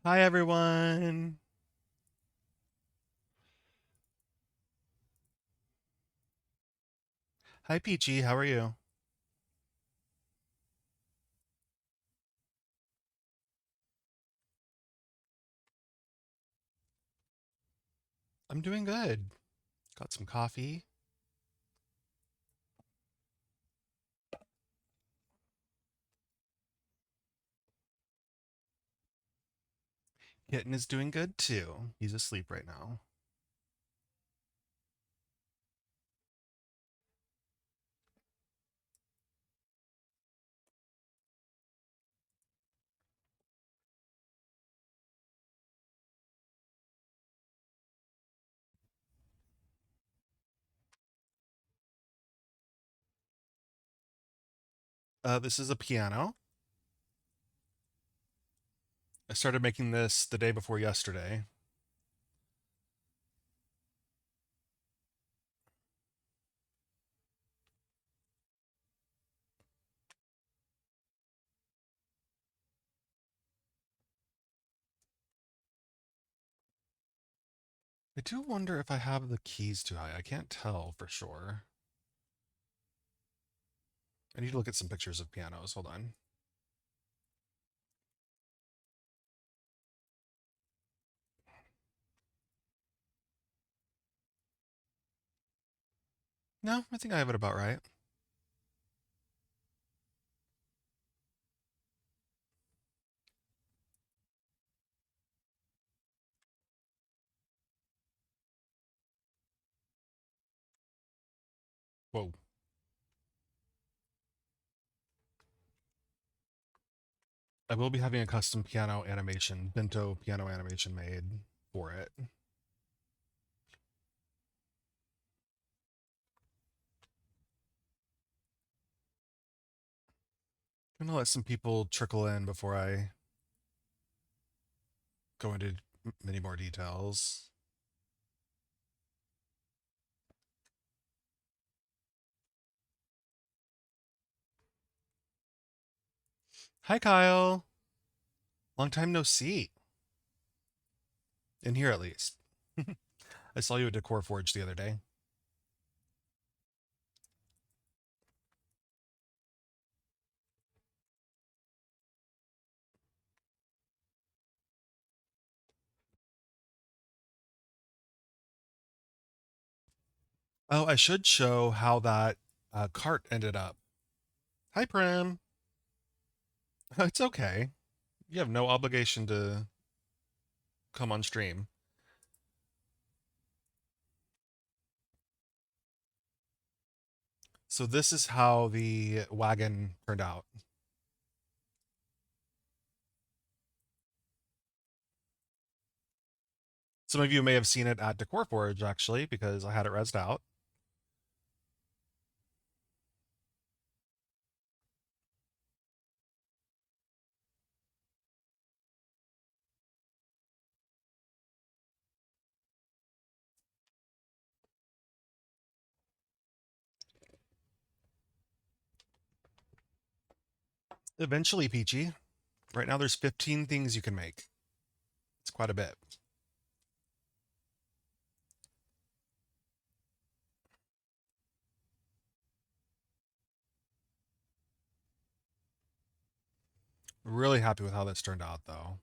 Hi, everyone. Hi, Peachy. How are you? I'm doing good. Got some coffee. Kitten is doing good too. He's asleep right now. This is a piano. I started making this the day before yesterday. I do wonder if I have the keys too high. I can't tell for sure. I need to look at some pictures of pianos. Hold on. No, I think I have it about right. Whoa. I will be having a custom piano animation, bento piano animation made for it. I'm gonna let some people trickle in before I go into many more details. Hi, Kyle. Long time no see. In here, at least. I saw you at Decor Forge the other day. Oh, I should show how that cart ended up. Hi, Prim. It's okay. You have no obligation to come on stream. So this is how the wagon turned out. Some of you may have seen it at Decor Forge, actually, because I had it rezzed out. Eventually, Peachy. Right now, there's 15 things you can make. It's quite a bit. Really happy with how that's turned out, though.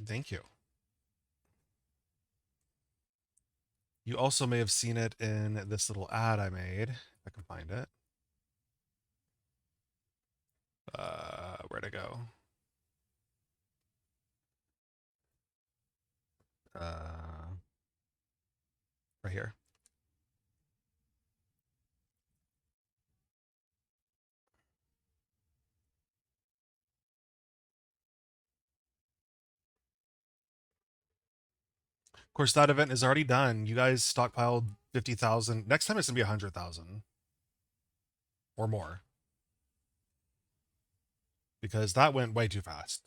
Thank you. You also may have seen it in this little ad I made, if I can find it. Where'd it go? Uh, right here. Of course, that event is already done. You guys stockpiled 50,000. Next time it's gonna be 100,000 or more because that went way too fast.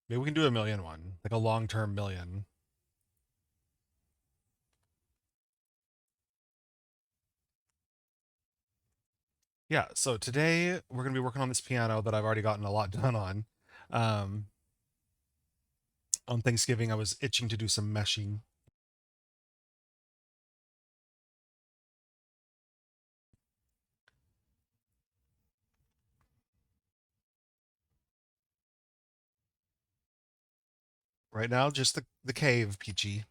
Maybe we can do a million one. like a long-term million. Yeah, so today we're going to be working on this piano that I've already gotten a lot done on. Um, on Thanksgiving, I was itching to do some meshing. Right now, just the cave, Peachy.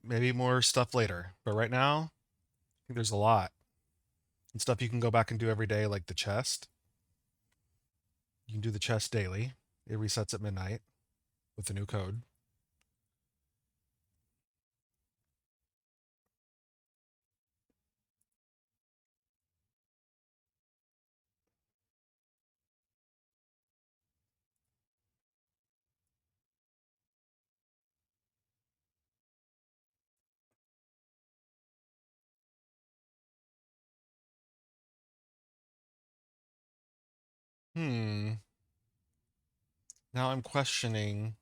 Maybe more stuff later, but right now, I think there's a lot. And stuff you can go back and do every day, like the chest. You can do the chest daily. It resets at midnight with the new code. Hmm. Now I'm questioning.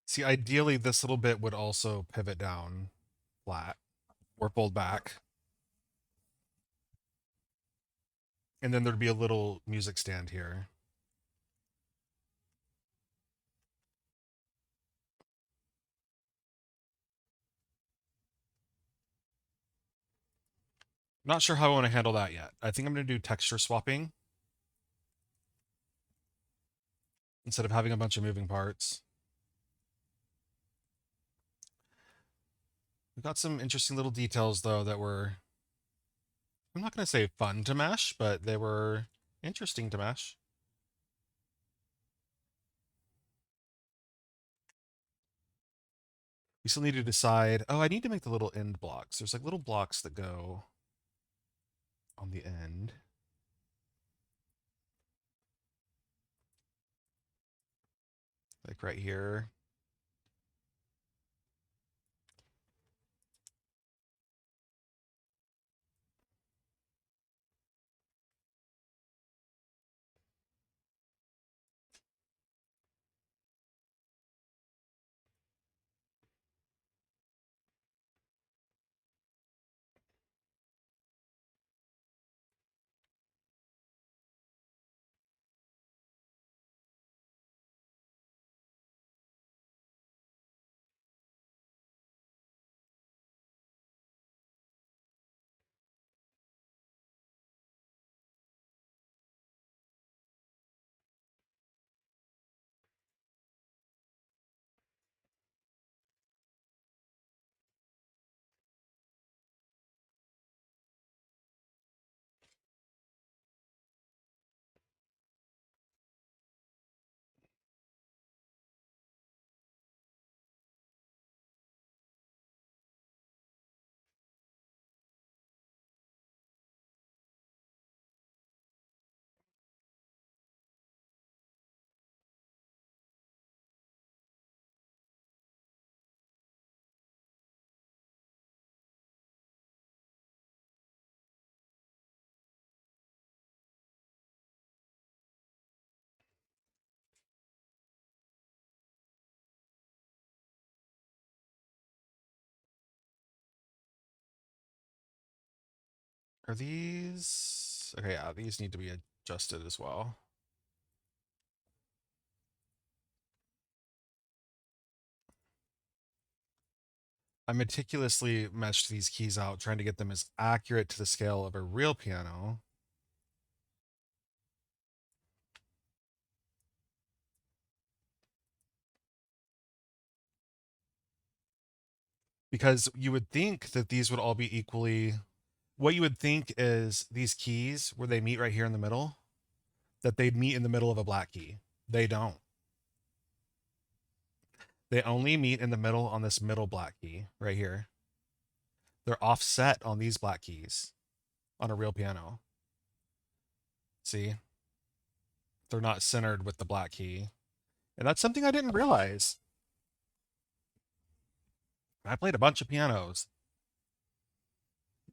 See, ideally, this little bit would also pivot down flat or fold back. And then there'd be a little music stand here. Not sure how I want to handle that yet. I think I'm going to do texture swapping instead of having a bunch of moving parts. We've got some interesting little details, though, that were, I'm not going to say fun to mesh, but they were interesting to mesh. We still need to decide. Oh, I need to make the little end blocks. There's like little blocks that go on the end. Like right here. Are these... Okay, yeah, these need to be adjusted as well. I meticulously meshed these keys out, trying to get them as accurate to the scale of a real piano. Because you would think that these would all be equally... What you would think is these keys, where they meet right here in the middle, that they'd meet in the middle of a black key. They don't. They only meet in the middle on this middle black key right here. They're offset on these black keys on a real piano. See? They're not centered with the black key. And that's something I didn't realize. I played a bunch of pianos.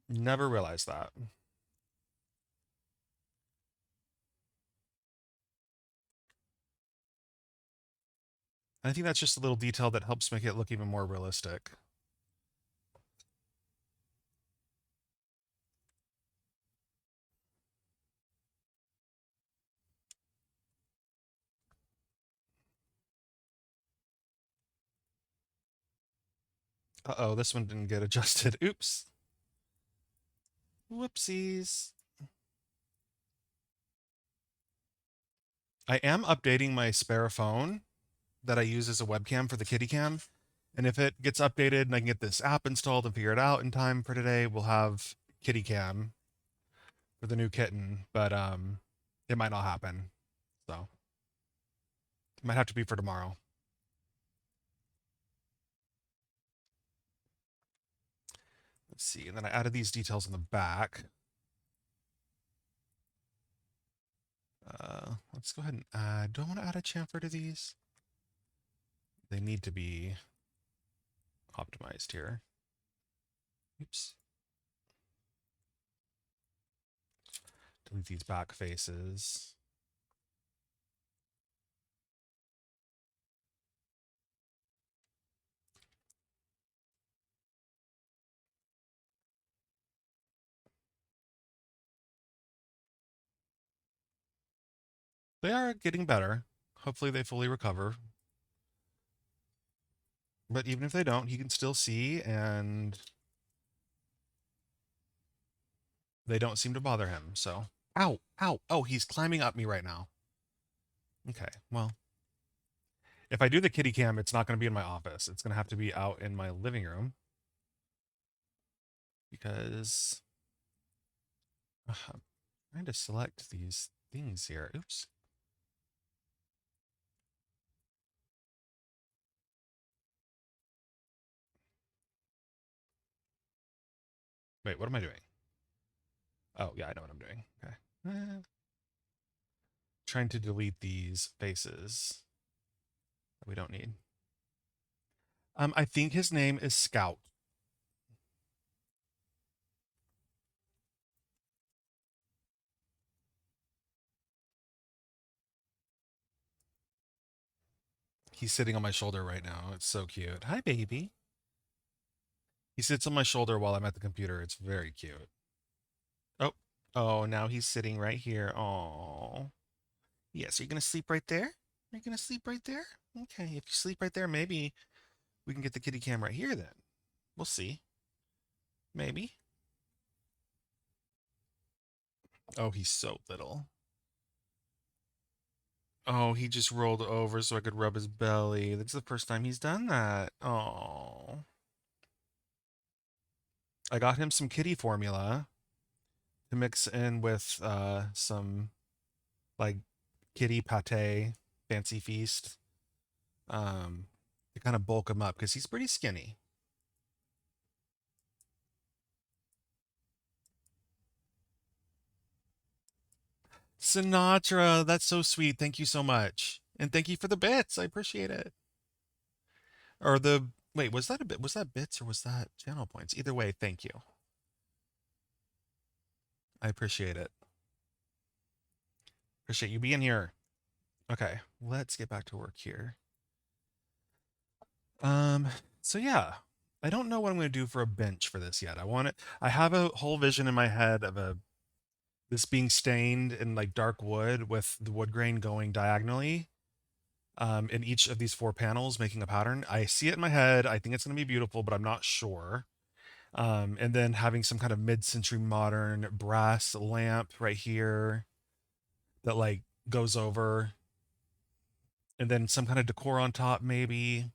Never realized that. I think that's just a little detail that helps make it look even more realistic. Uh-oh, this one didn't get adjusted. Oops. Whoopsies. I am updating my spare phone that I use as a webcam for the kitty cam. And if it gets updated and I can get this app installed and figure it out in time for today, we'll have kitty cam for the new kitten. But it might not happen. So it might have to be for tomorrow. Let's see. And then I added these details in the back. Let's go ahead and add. Do I want to add a chamfer to these? They need to be optimized here. Oops. Delete these back faces. They are getting better. Hopefully they fully recover. But even if they don't, he can still see, and they don't seem to bother him. So, ow, ow, oh, he's climbing up me right now. Okay, well, if I do the kitty cam, it's not going to be in my office. It's going to have to be out in my living room because I'm trying to select these things here. Oops. Wait, what am I doing? Oh, yeah, I know what I'm doing. Okay. Trying to delete these faces that we don't need. I think his name is Scout. He's sitting on my shoulder right now. It's so cute. Hi, baby. He sits on my shoulder while I'm at the computer. It's very cute. Oh, oh, now he's sitting right here. Oh, yes. Are you gonna sleep right there? Are you gonna sleep right there? Okay. If you sleep right there, maybe we can get the kitty cam right here. Then we'll see. Maybe. Oh, he's so little. Oh, he just rolled over so I could rub his belly. That's the first time he's done that. Oh. I got him some kitty formula to mix in with some like kitty pate, fancy feast, to kind of bulk him up because he's pretty skinny. Sinatra, that's so sweet. Thank you so much. And thank you for the bits. I appreciate it. Or the wait, was that a bit? Was that bits or was that channel points? Either way, thank you. I appreciate it. Appreciate you being here. Okay, let's get back to work here. Um, so yeah, I don't know what I'm going to do for a bench for this yet. I have a whole vision in my head of this being stained in like dark wood with the wood grain going diagonally in each of these four panels, making a pattern. I see it in my head. I think it's going to be beautiful, but I'm not sure. And then having some kind of mid-century modern brass lamp right here that like goes over, and then some kind of decor on top, maybe,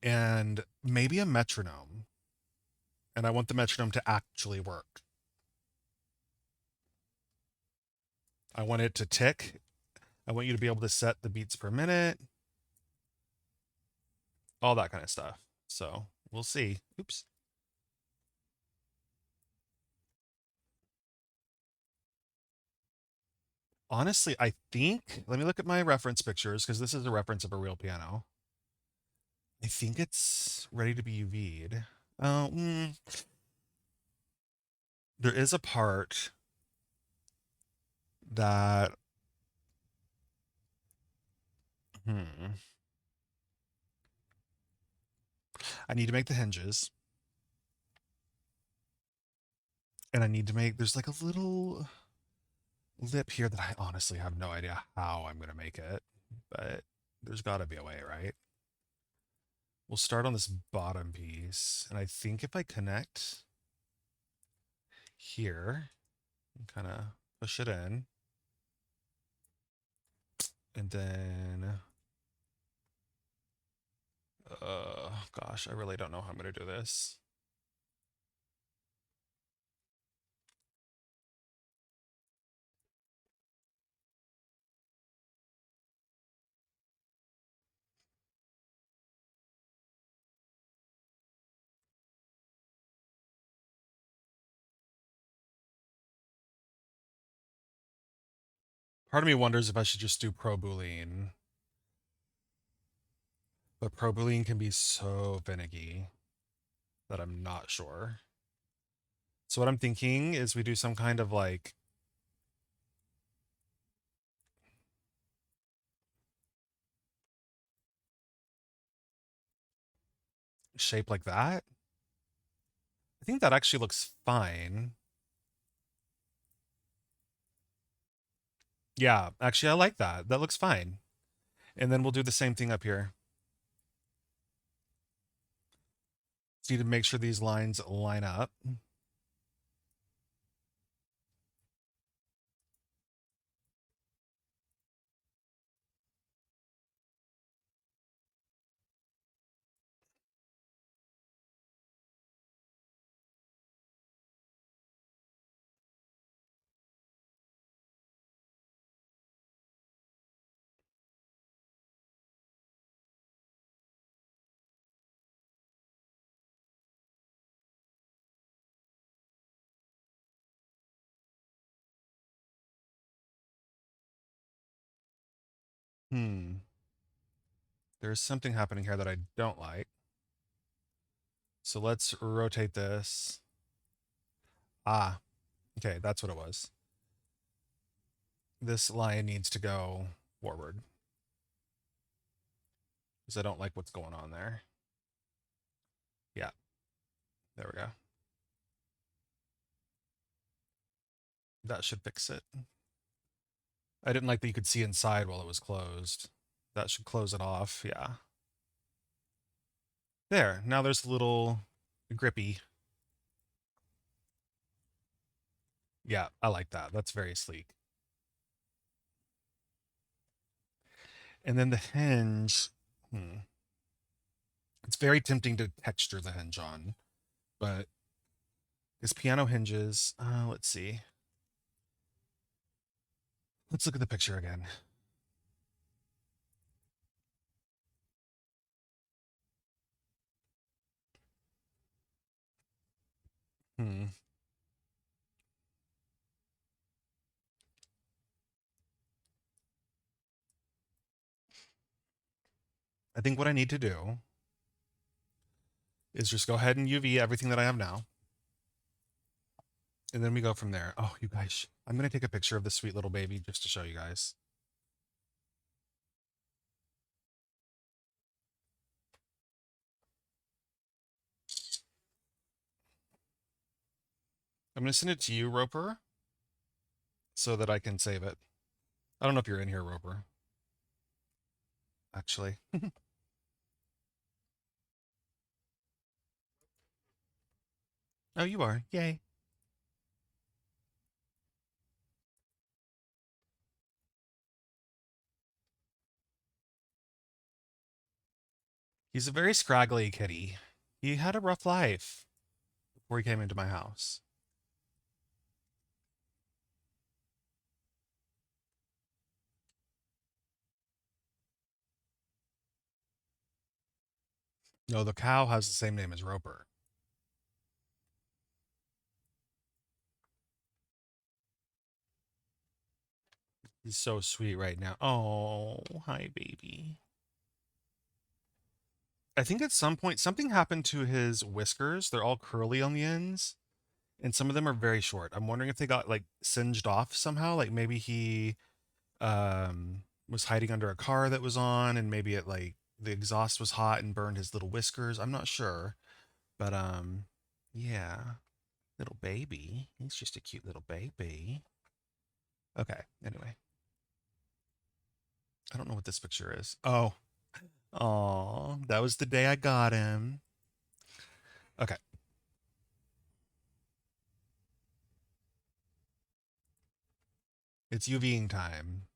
and maybe a metronome. And I want the metronome to actually work. I want it to tick. I want you to be able to set the beats per minute, all that kind of stuff. So we'll see. Oops. Honestly, I think, let me look at my reference pictures because this is a reference of a real piano. I think it's ready to be UV'd. Oh, there is a part that, hmm, I need to make the hinges, and I need to make, there's like a little lip here that I honestly have no idea how I'm going to make it, but there's got to be a way, right? We'll start on this bottom piece, and I think if I connect here and kind of push it in, and then, gosh, I really don't know how I'm going to do this. Part of me wonders if I should just do pro Boolean, but pro Boolean can be so finicky that I'm not sure. So what I'm thinking is we do some kind of like shape like that. I think that actually looks fine. Yeah, actually I like that. That looks fine. And then we'll do the same thing up here. So you need to make sure these lines line up. Hmm. There's something happening here that I don't like. So let's rotate this. Ah, okay, that's what it was. This line needs to go forward because I don't like what's going on there. Yeah, there we go. That should fix it. I didn't like that you could see inside while it was closed. That should close it off. Yeah. There. Now there's a little grippy. Yeah, I like that. That's very sleek. And then the hinge. It's very tempting to texture the hinge on, but his piano hinges. Let's see. Let's look at the picture again. Hmm. I think what I need to do is just go ahead and UV everything that I have now. And then we go from there. Oh, you guys, I'm going to take a picture of this sweet little baby just to show you guys. I'm going to send it to you, Roper, so that I can save it. I don't know if you're in here, Roper, actually. Oh, you are. Yay. He's a very scraggly kitty. He had a rough life before he came into my house. No, the cow has the same name as Roper. He's so sweet right now. Oh, hi, baby. I think at some point something happened to his whiskers. They're all curly on the ends, and some of them are very short. I'm wondering if they got like singed off somehow. Like maybe he was hiding under a car that was on, and maybe it like the exhaust was hot and burned his little whiskers. I'm not sure, but yeah, little baby. He's just a cute little baby. Okay. Anyway, I don't know what this picture is. Oh, oh, that was the day I got him. Okay. It's UVing time.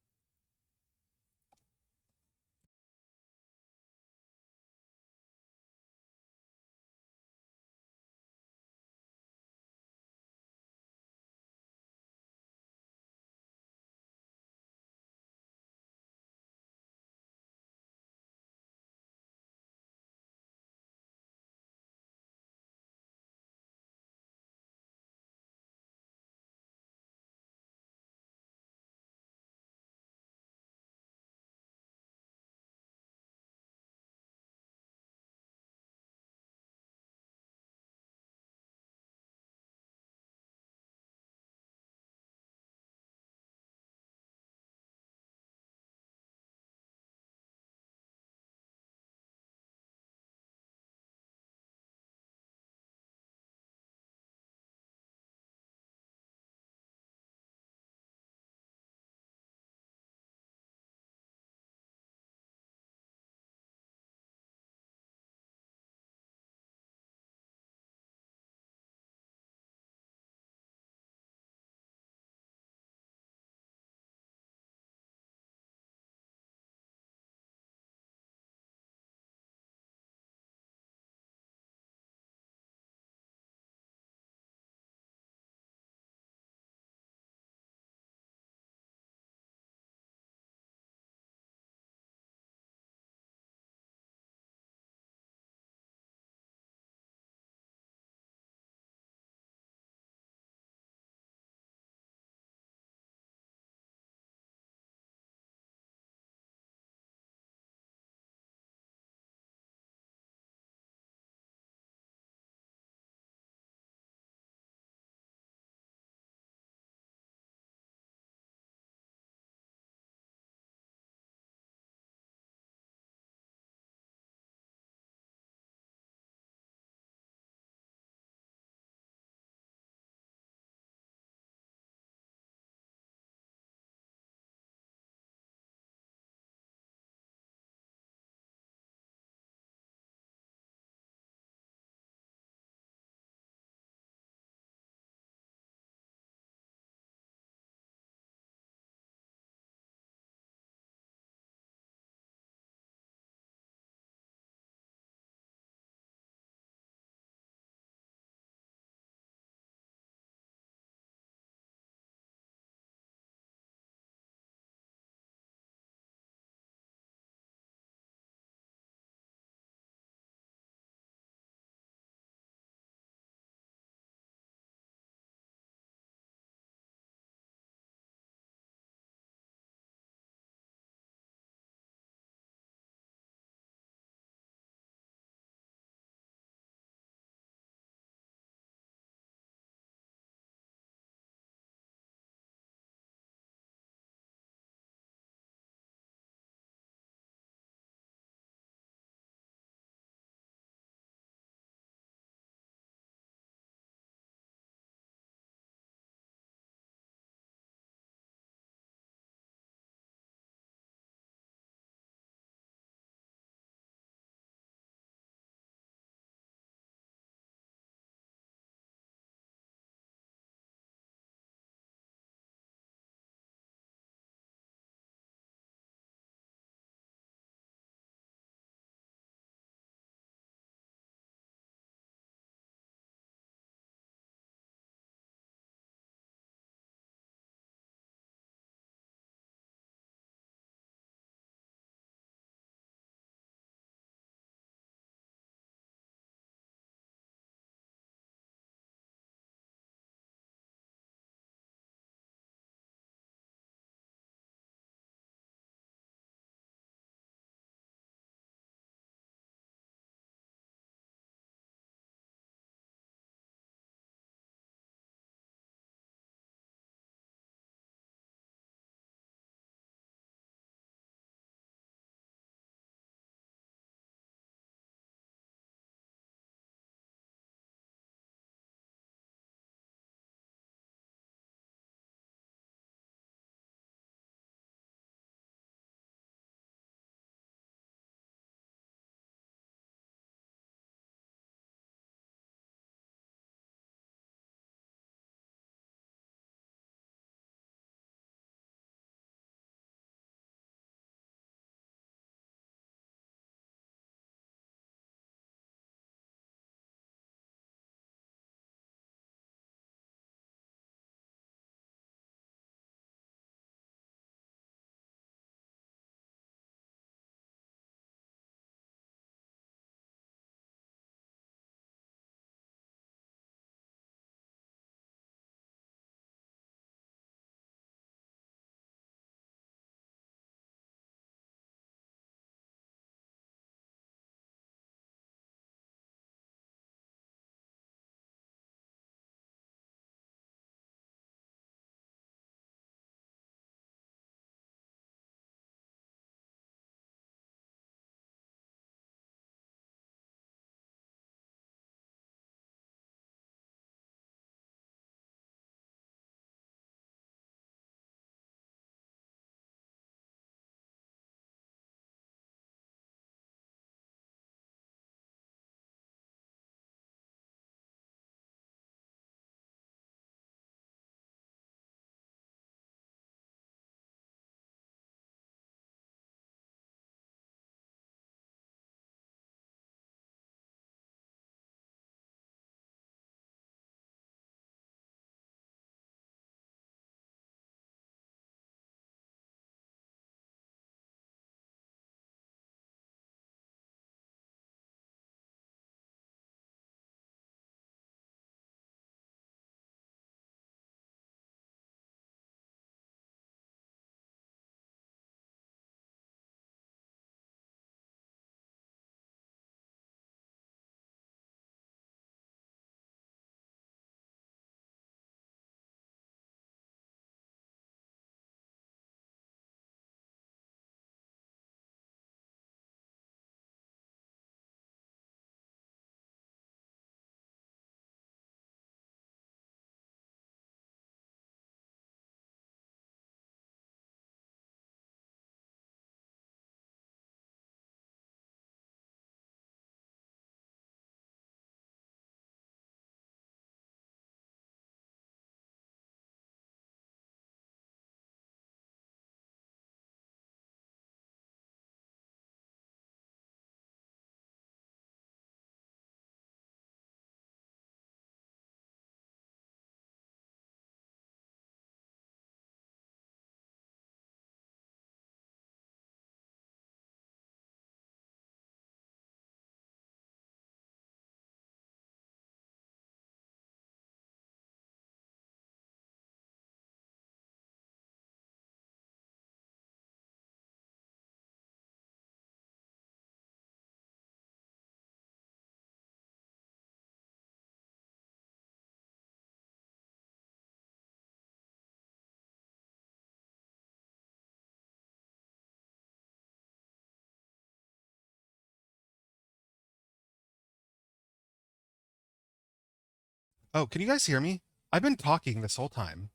Oh, can you guys hear me? I've been talking this whole time.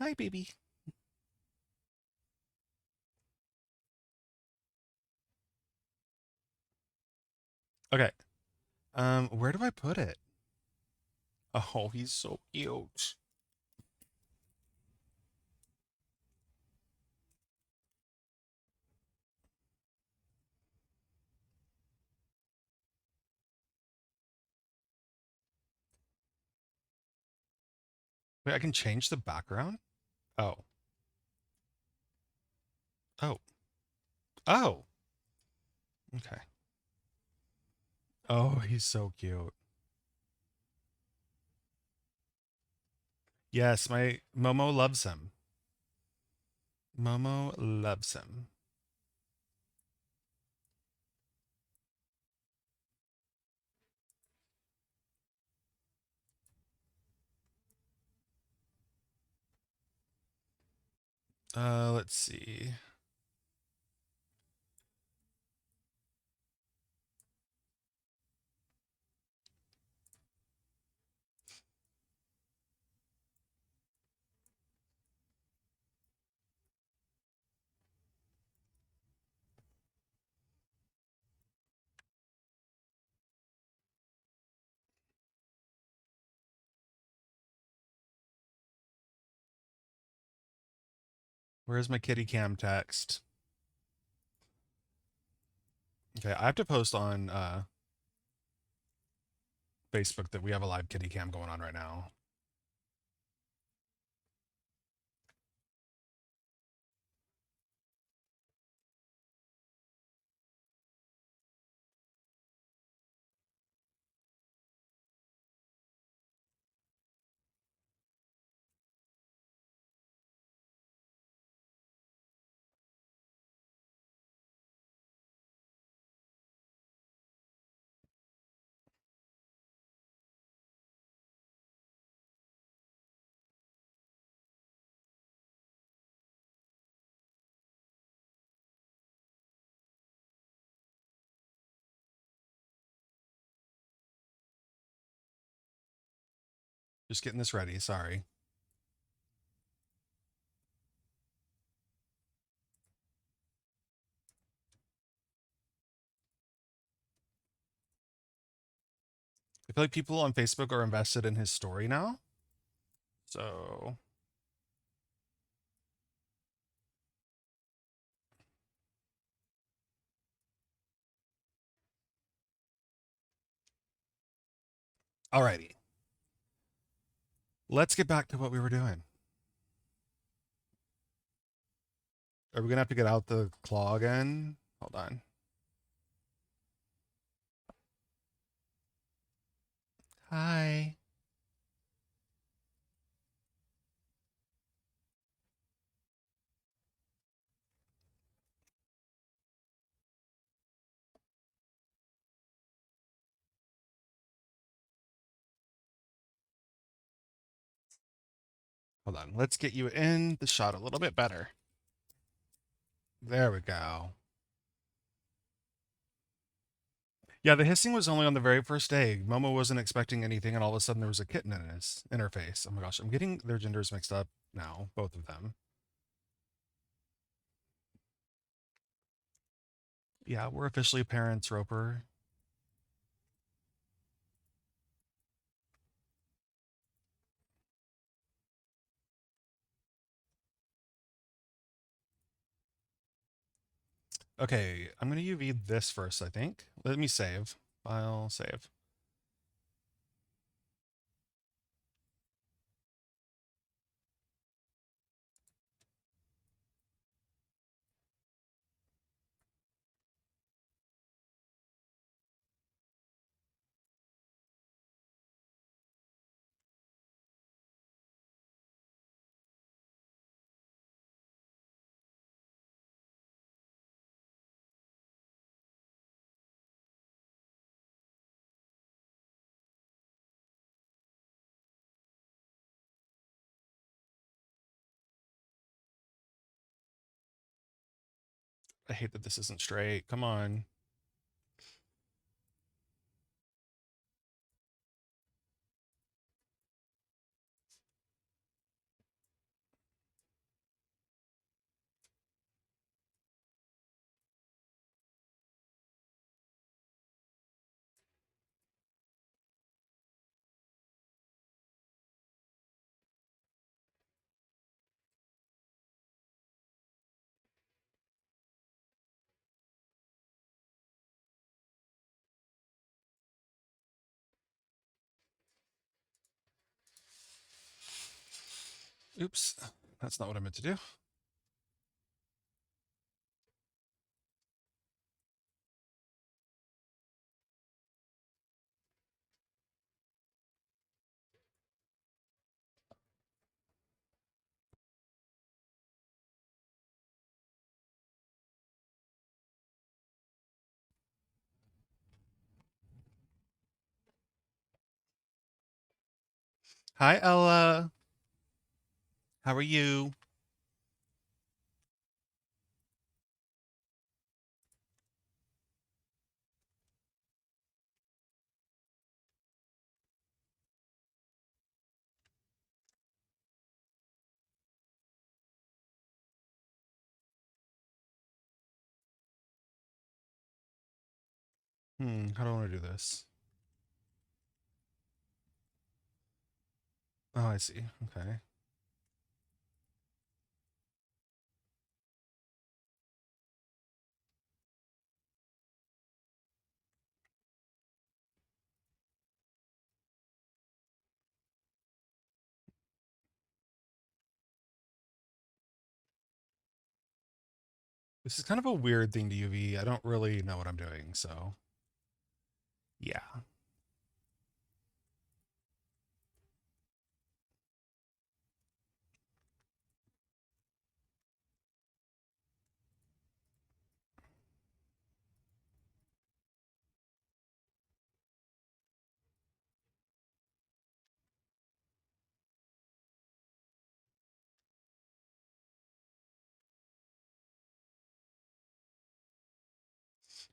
Hi, baby. Okay. Where do I put it? Oh, he's so cute. Wait, I can change the background? Oh. Oh. Oh. Okay. Oh, he's so cute. Yes, my Momo loves him. Momo loves him. Let's see. Where's my kitty cam text? Okay, I have to post on Facebook that we have a live kitty cam going on right now. Just getting this ready. Sorry. I feel like people on Facebook are invested in his story now. So, alrighty. Let's get back to what we were doing. Are we gonna have to get out the claw again? Hold on. Hi. Hold on. Let's get you in the shot a little bit better. There we go. Yeah, the hissing was only on the very first day. Momo wasn't expecting anything, and all of a sudden there was a kitten in her face. Oh my gosh, I'm getting their genders mixed up now, both of them. Yeah, we're officially parents, Roper. Okay, I'm gonna UV this first, I think. Let me save. File save. I hate that this isn't straight. Come on. Oops, that's not what I meant to do. Hi, Ella. How are you? How do I want to do this? Oh, I see. Okay. This is kind of a weird thing to UV. I don't really know what I'm doing, so yeah.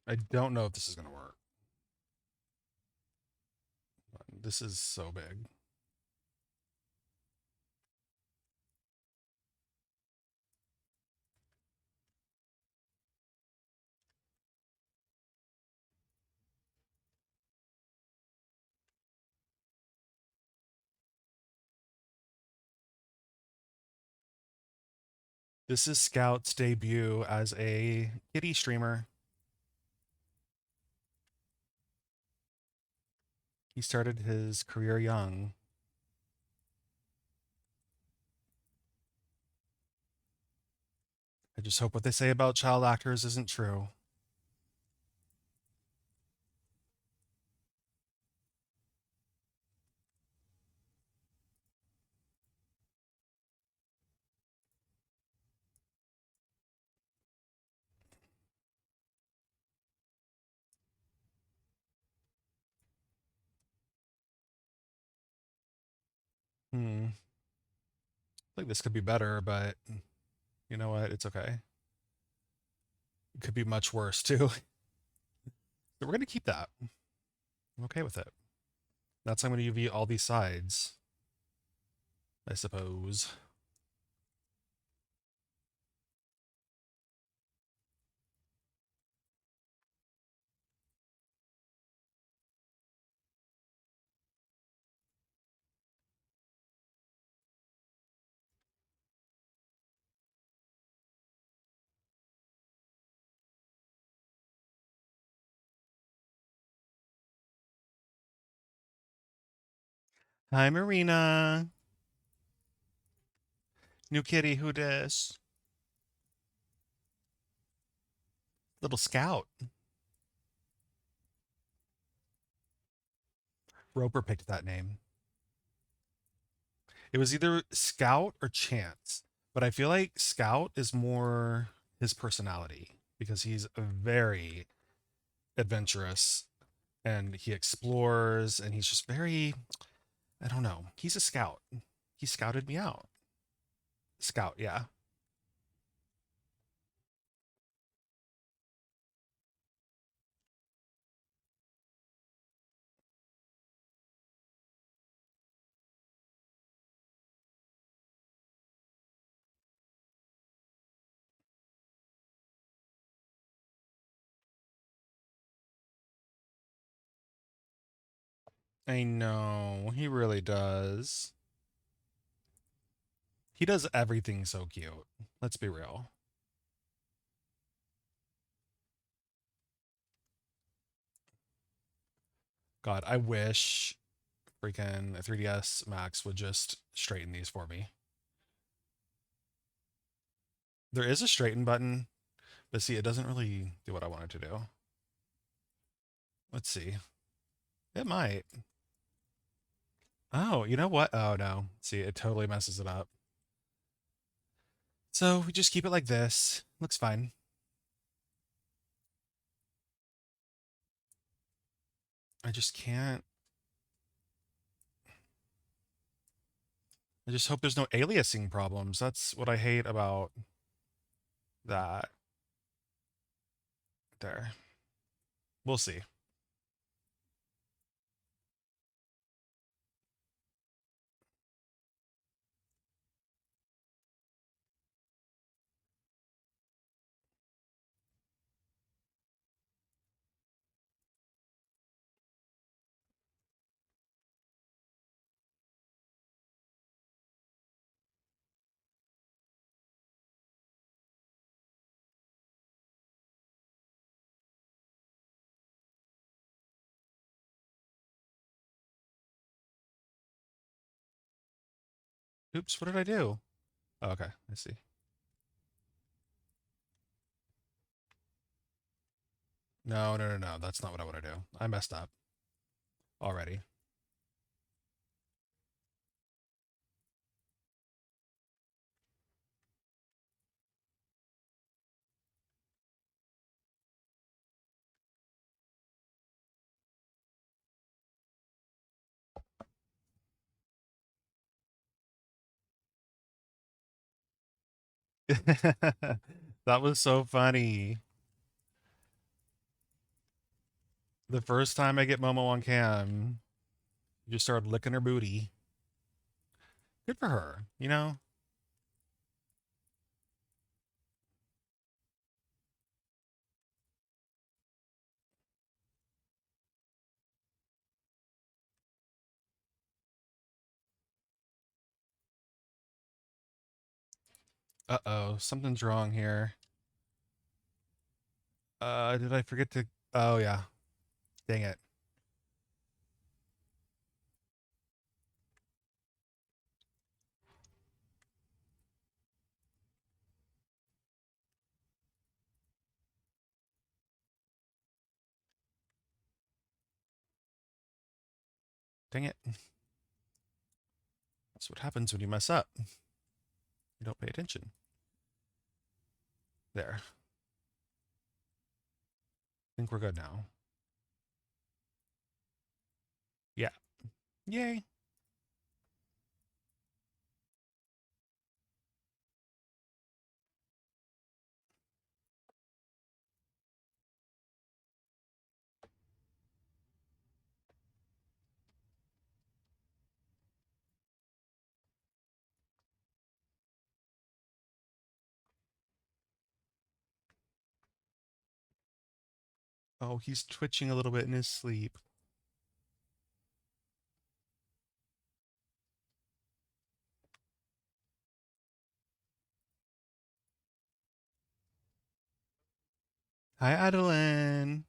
I don't know if this is going to work. This is so big. This is Scout's debut as a kitty streamer. He started his career young. I just hope what they say about child actors isn't true. I think this could be better, but you know what? It's okay. It could be much worse too. So we're gonna keep that. I'm okay with it. That's how I'm gonna UV all these sides, I suppose. Hi, Marina. New kitty, who dis? Little Scout. Roper picked that name. It was either Scout or Chance, but I feel like Scout is more his personality because he's very adventurous and he explores and he's just very, I don't know. He's a scout. He scouted me out. Scout, yeah. I know. He really does. He does everything so cute. Let's be real. God, I wish freaking 3DS Max would just straighten these for me. There is a straighten button, but see, it doesn't really do what I want it to do. Let's see. It might. Oh, you know what? Oh, no. See, it totally messes it up. So we just keep it like this. Looks fine. I just can't. I just hope there's no aliasing problems. That's what I hate about that. There. We'll see. Oops, what did I do? Oh, okay, I see. No, no, no, no. That's not what I want to do. I messed up already. That was so funny. The first time I get Momo on cam, you just started licking her booty. Good for her, you know? Uh-oh, something's wrong here. Did I forget to... Oh, yeah. Dang it. Dang it. That's what happens when you mess up. You don't pay attention. There. I think we're good now. Yeah. Yay. Oh, he's twitching a little bit in his sleep. Hi, Adeline.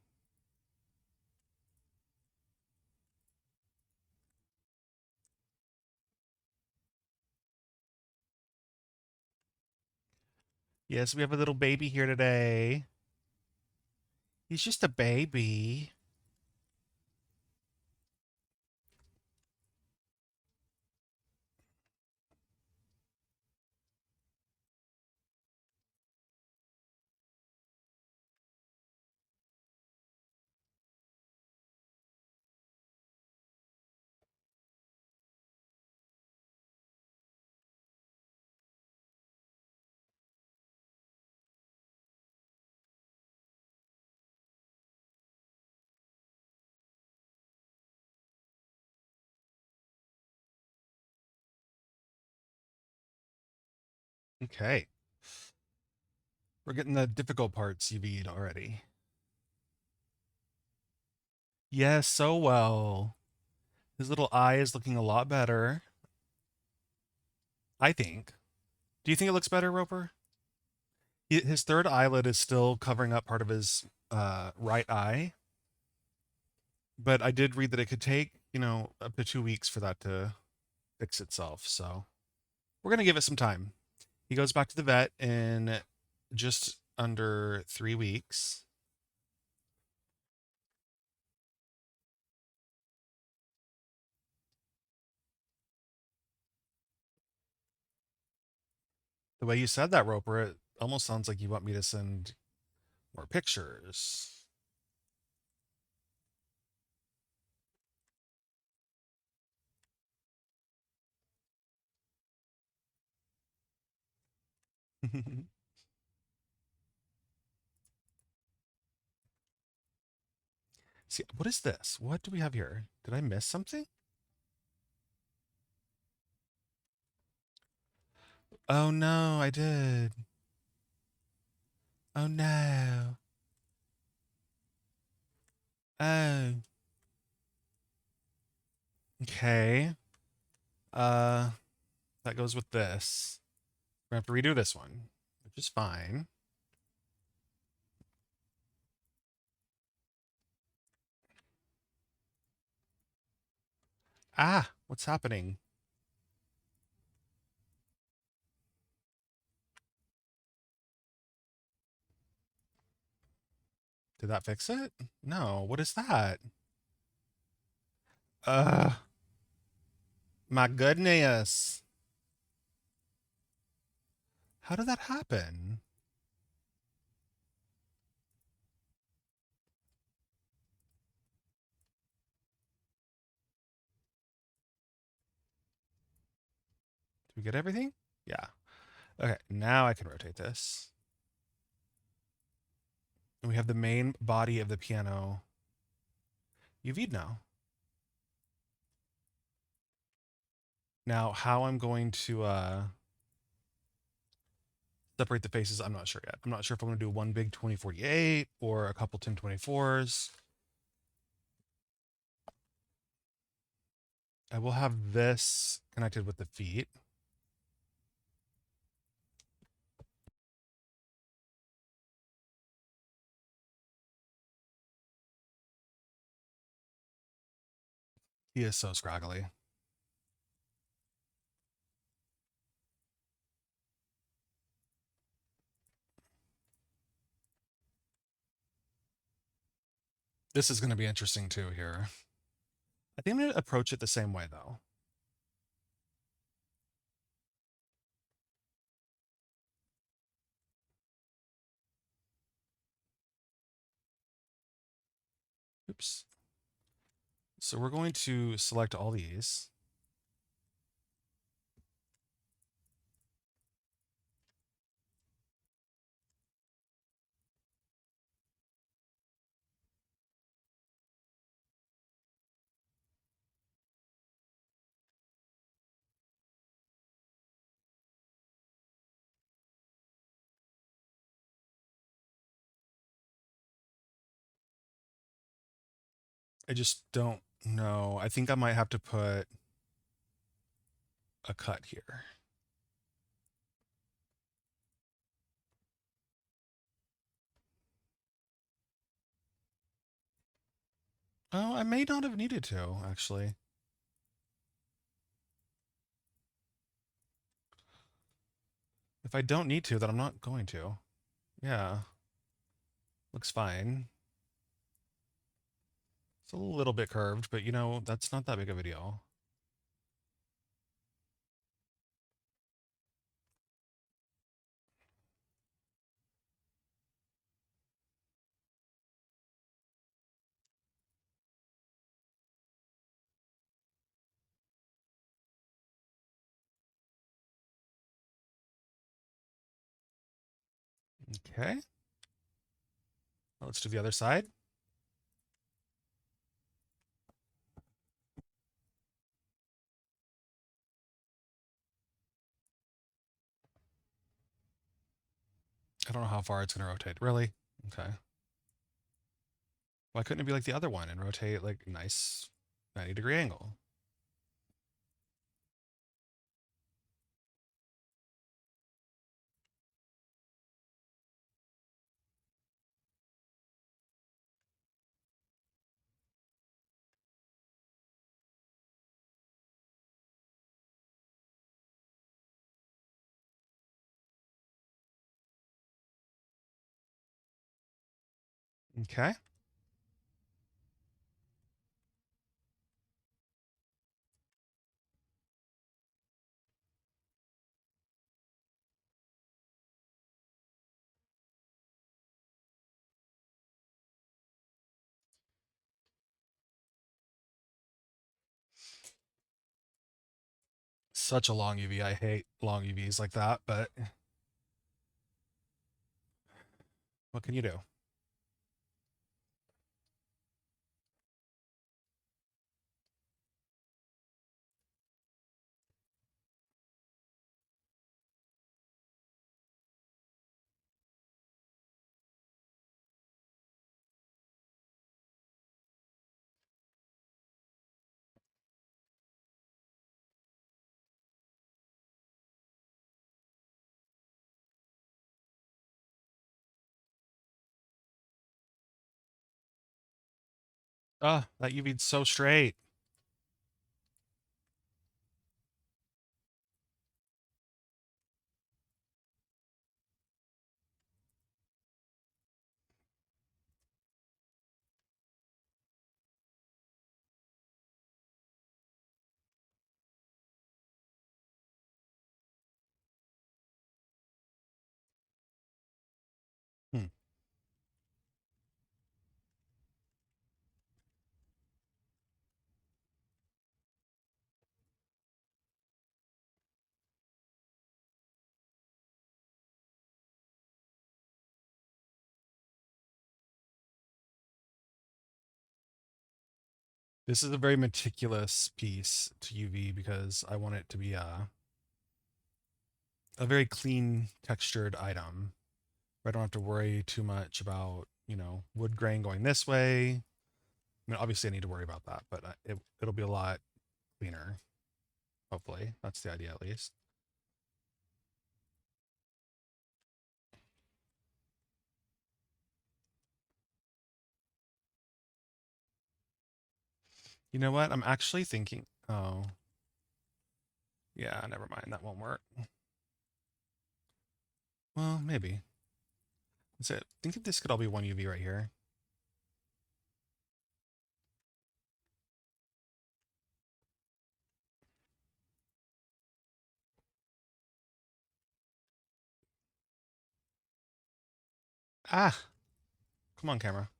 Yes, we have a little baby here today. He's just a baby. Okay. We're getting the difficult parts UV'd already. Yes, so well. His little eye is looking a lot better. I think. Do you think it looks better, Roper? His third eyelid is still covering up part of his right eye, but I did read that it could take, up to 2 weeks for that to fix itself. So we're gonna give it some time. He goes back to the vet in just under 3 weeks. The way you said that, Roper, it almost sounds like you want me to send more pictures. See, what is this? What do we have here? Did I miss something? Oh no, I did. Oh no. Oh. Okay. Uh, that goes with this. We're gonna have to redo this one, which is fine. Ah, what's happening? Did that fix it? No, what is that? Uh, my goodness. How did that happen? Did we get everything? Yeah. Okay, now I can rotate this. And we have the main body of the piano UV'd now. Now, how I'm going to separate the faces, I'm not sure yet. I'm not sure if I'm going to do one big 2048 or a couple 1024s. I will have this connected with the feet. He is so scraggly. This is going to be interesting too here. I think I'm going to approach it the same way though. Oops. So we're going to select all these. I just don't know. I think I might have to put a cut here. Oh, I may not have needed to, actually. If I don't need to, then I'm not going to. Yeah. Looks fine. It's a little bit curved, but you know, that's not that big of a deal. Okay. Let's do the other side. I don't know how far it's going to rotate. Really? Okay. Why couldn't it be like the other one and rotate like nice 90-degree angle? Okay. Such a long UV. I hate long UVs like that, but what can you do? Ah, that UV'd so straight. Hmm. This is a very meticulous piece to UV because I want it to be a very clean textured item. I don't have to worry too much about, wood grain going this way. I mean, obviously I need to worry about that, but it'll be a lot cleaner. Hopefully, that's the idea at least. You know what? I'm actually thinking. Oh, yeah, never mind. That won't work. Well, maybe. That's it. Think if this could all be one UV right here. Ah, come on, camera.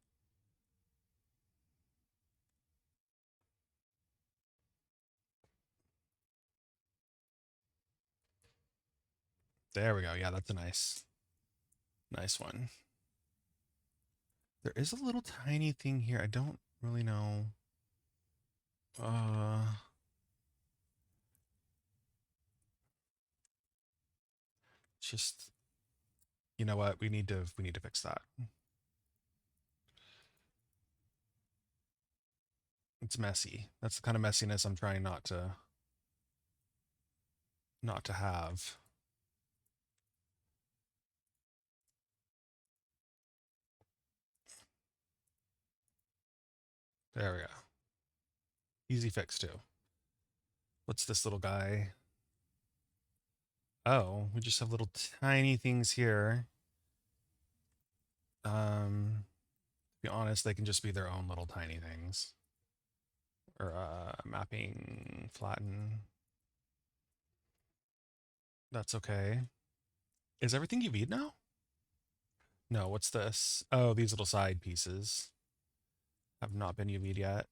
There we go. Yeah, that's a nice one. There is a little tiny thing here. I don't really know. Uh, just you know what? We need to fix that. It's messy. That's the kind of messiness I'm trying not to have. There we go. Easy fix too. What's this little guy? Oh, we just have little tiny things here. To be honest, they can just be their own little tiny things. Or mapping, flatten. That's okay. Is everything UV'd now? No, what's this? Oh, these little side pieces have not been UV'd yet.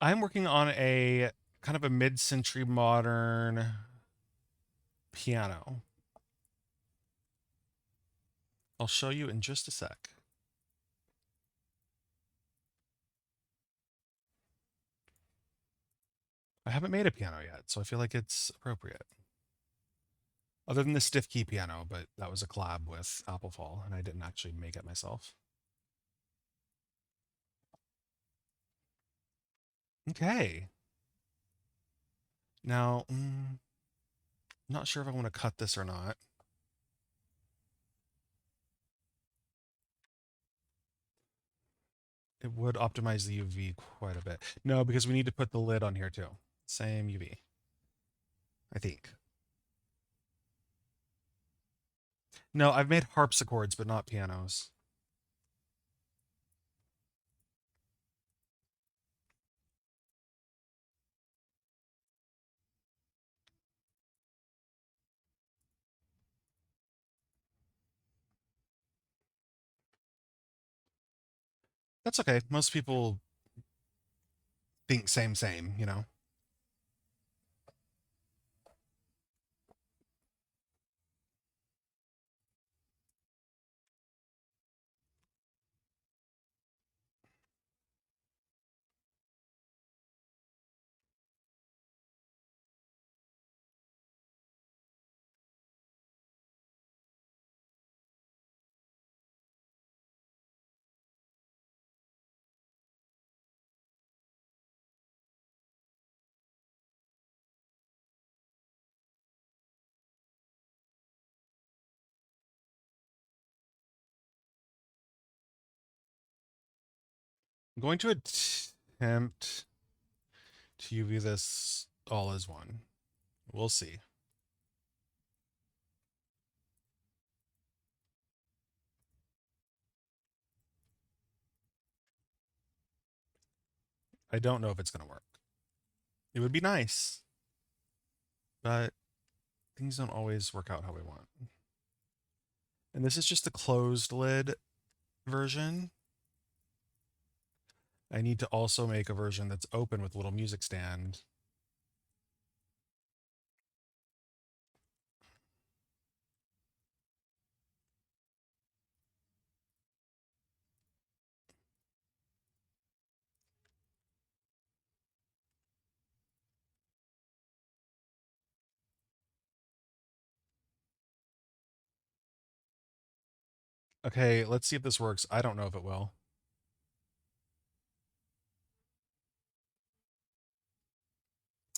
I'm working on a kind of a mid-century modern piano. I'll show you in just a sec. I haven't made a piano yet, so I feel like it's appropriate. Other than the stiff key piano, but that was a collab with Applefall, and I didn't actually make it myself. Okay. Now, not sure if I want to cut this or not. It would optimize the UV quite a bit. No, because we need to put the lid on here too. Same UV, I think. No, I've made harpsichords, but not pianos. That's okay. Most people think same, you know? I'm going to attempt to UV this all as one. We'll see. I don't know if it's going to work. It would be nice, but things don't always work out how we want. And this is just the closed lid version. I need to also make a version that's open with a little music stand. Okay, let's see if this works. I don't know if it will.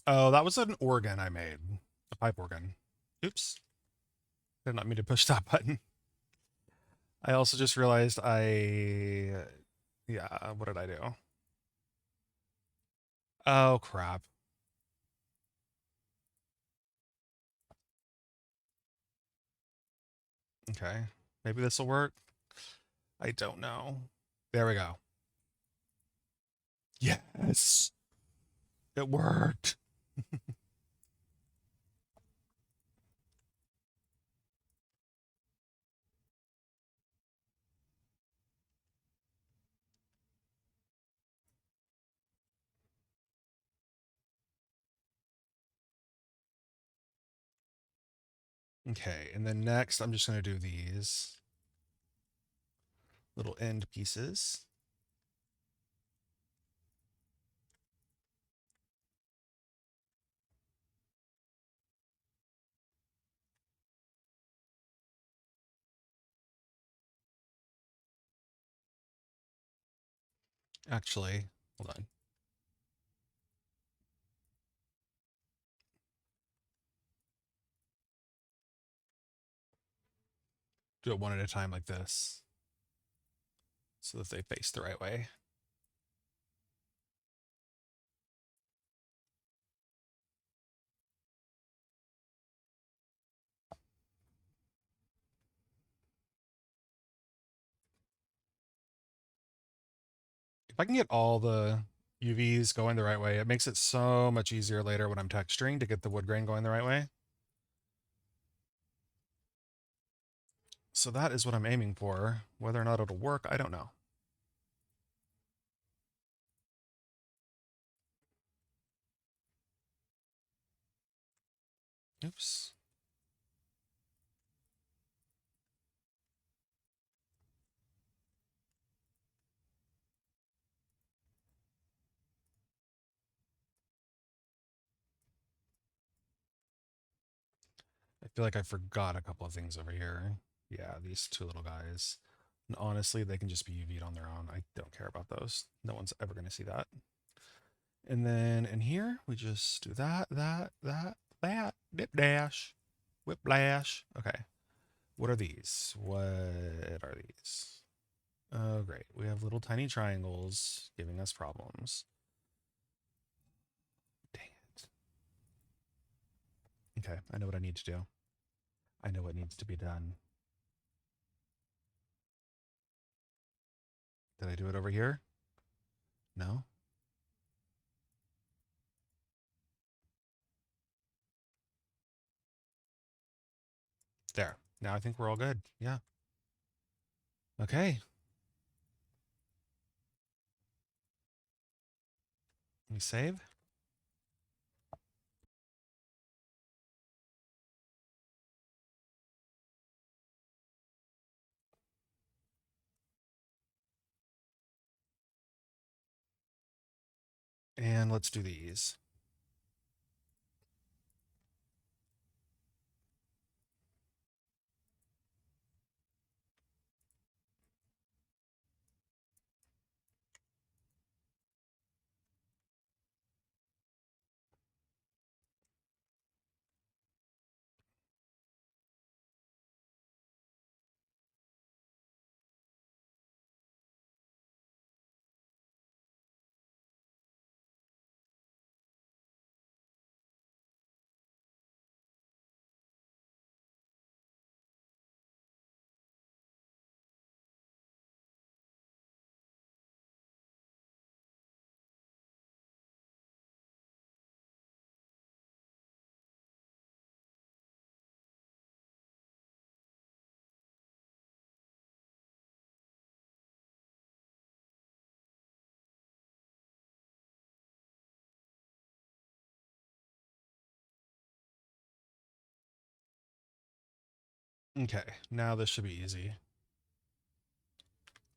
Oh, that was an organ I made. A pipe organ. Oops. Did not mean to push that button. I also just realized yeah, what did I do? Oh, crap. Okay. Maybe this will work. I don't know. There we go. Yes. It worked. Okay, and then next I'm just going to do these little end pieces. Actually, hold on. Do it one at a time like this so that they face the right way. If I can get all the UVs going the right way, it makes it so much easier later when I'm texturing to get the wood grain going the right way. So that is what I'm aiming for. Whether or not it'll work, I don't know. Oops. I feel like I forgot a couple of things over here. Yeah, these two little guys. And honestly, they can just be UV'd on their own. I don't care about those. No one's ever going to see that. And then in here, we just do that, dip dash. Whiplash. Okay. What are these? What are these? Oh, great. We have little tiny triangles giving us problems. Dang it. Okay, I know what I need to do. I know what needs to be done. Did I do it over here? No? There. Now I think we're all good. Yeah. Okay. Let me save. And let's do these. Okay, now this should be easy.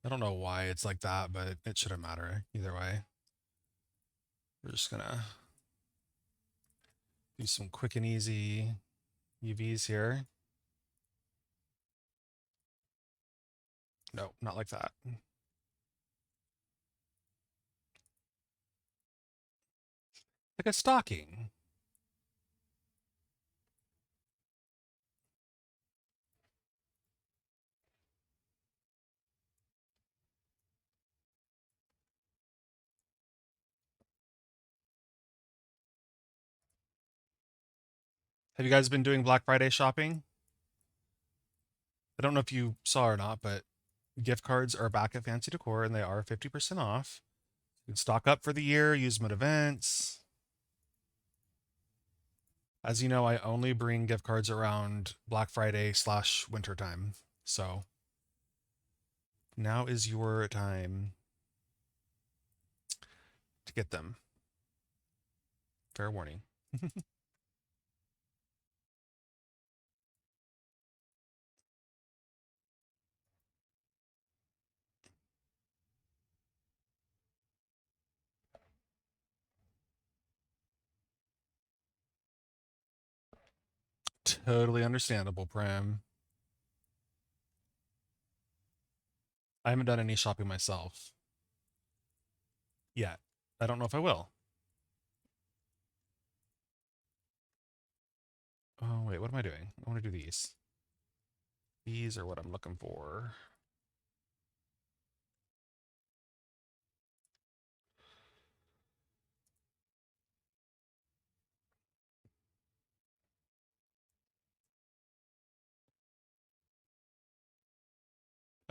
I don't know why it's like that, but it shouldn't matter either way. We're just gonna do some quick and easy UVs here. No, not like that. Like a stocking. Have you guys been doing Black Friday shopping? I don't know if you saw or not, but gift cards are back at Fancy Decor and they are 50% off. You can stock up for the year, use them at events. As you know, I only bring gift cards around Black Friday / winter time. So now is your time to get them. Fair warning. Totally understandable, Pram. I haven't done any shopping myself yet. I don't know if I will. Oh, wait, what am I doing? I want to do these. These are what I'm looking for.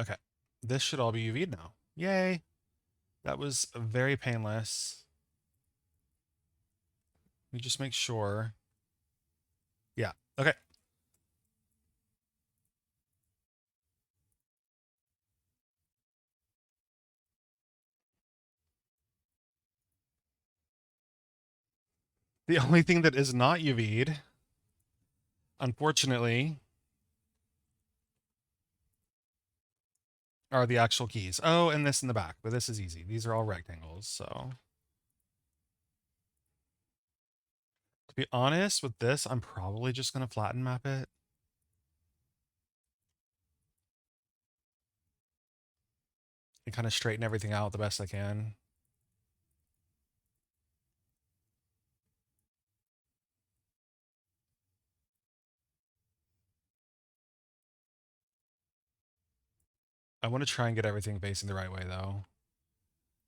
Okay. This should all be UV'd now. Yay. That was very painless. Let me just make sure. Yeah. Okay. The only thing that is not UV'd, unfortunately, are the actual keys. Oh, and this in the back, but this is easy. These are all rectangles, so. To be honest with this, I'm probably just going to flatten map it. And kind of straighten everything out the best I can. I want to try and get everything facing the right way, though.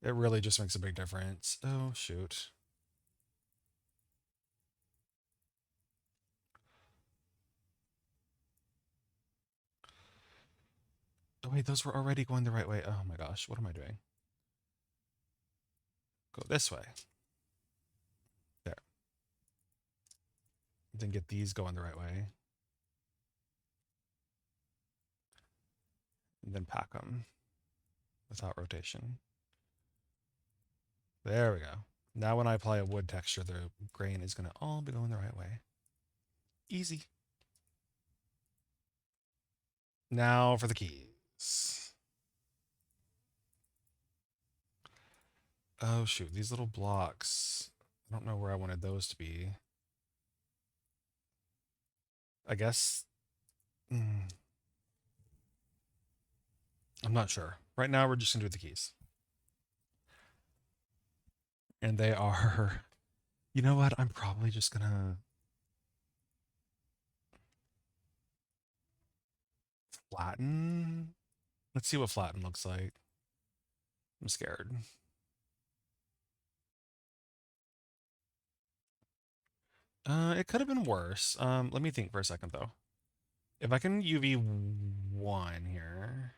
It really just makes a big difference. Oh, shoot. Oh, wait, those were already going the right way. Oh my gosh, what am I doing? Go this way. There. Then get these going the right way. And then pack them without rotation. There we go. Now when I apply a wood texture, the grain is going to all be going the right way. Easy. Now for the keys. Oh shoot, these little blocks. I don't know where I wanted those to be. I guess. mm, I'm not sure. Right now we're just going to do the keys. And they are. You know what? I'm probably just going to flatten. Let's see what flatten looks like. I'm scared. It could have been worse. Let me think for a second though. If I can UV1 here.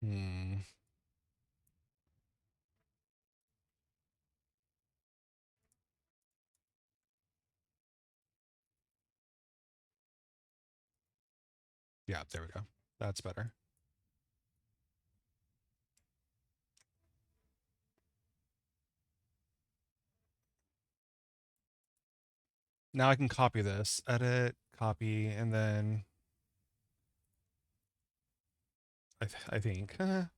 Hmm. Yeah, there we go. That's better. Now I can copy this, edit, copy, and then I think. Did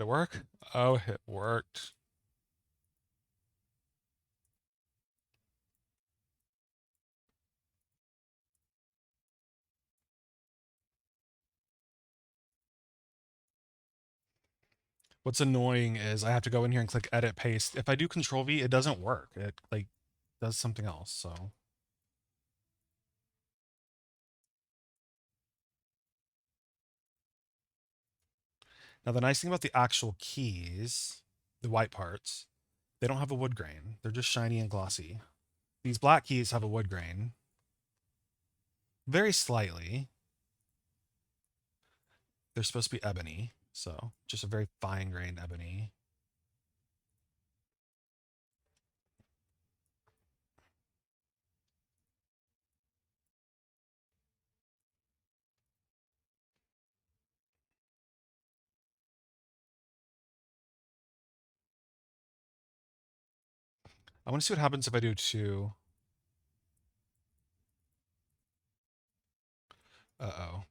it work? Oh, it worked. What's annoying is I have to go in here and click edit paste. If I do control V, it doesn't work. It like does something else. So now the nice thing about the actual keys, the white parts, they don't have a wood grain. They're just shiny and glossy. These black keys have a wood grain. Very slightly. They're supposed to be ebony. So just a very fine grained ebony. I want to see what happens if I do two. Uh-oh.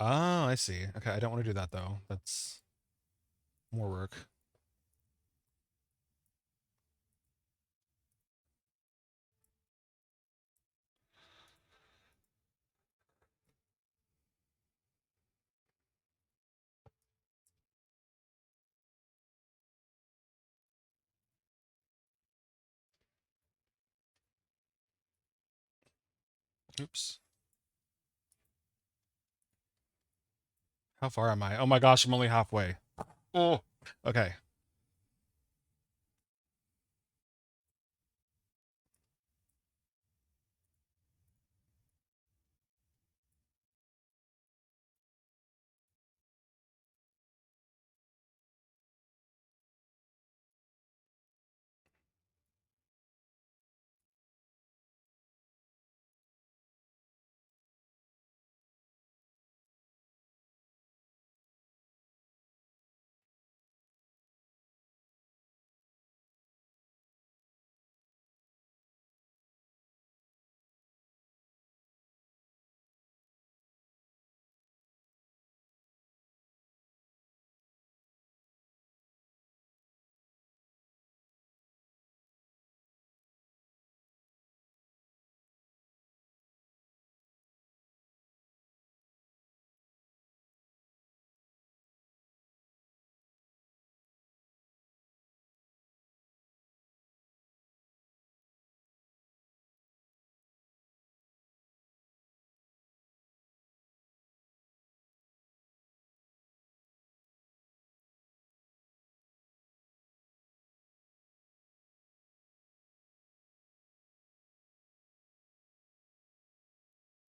Oh, I see. Okay, I don't want to do that though. That's more work. Oops. How far am I? Oh my gosh, I'm only halfway. Oh. Okay.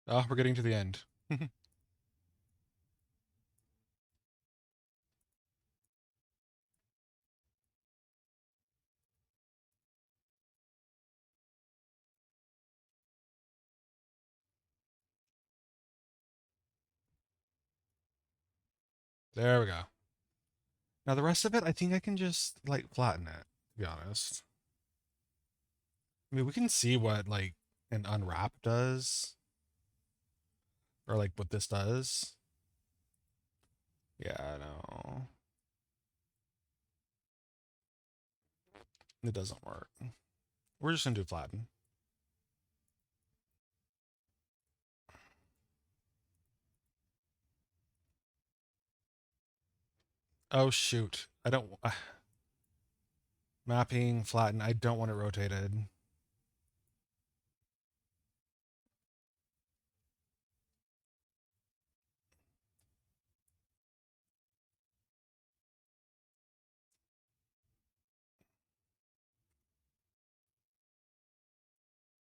Oh, we're getting to the end. There we go. Now the rest of it, I think I can just like flatten it, to be honest. I mean, we can see what like an unwrap does, or like what this does. Yeah, I know. It doesn't work. We're just gonna do flatten. Oh shoot. I don't mapping, flatten. I don't want it rotated.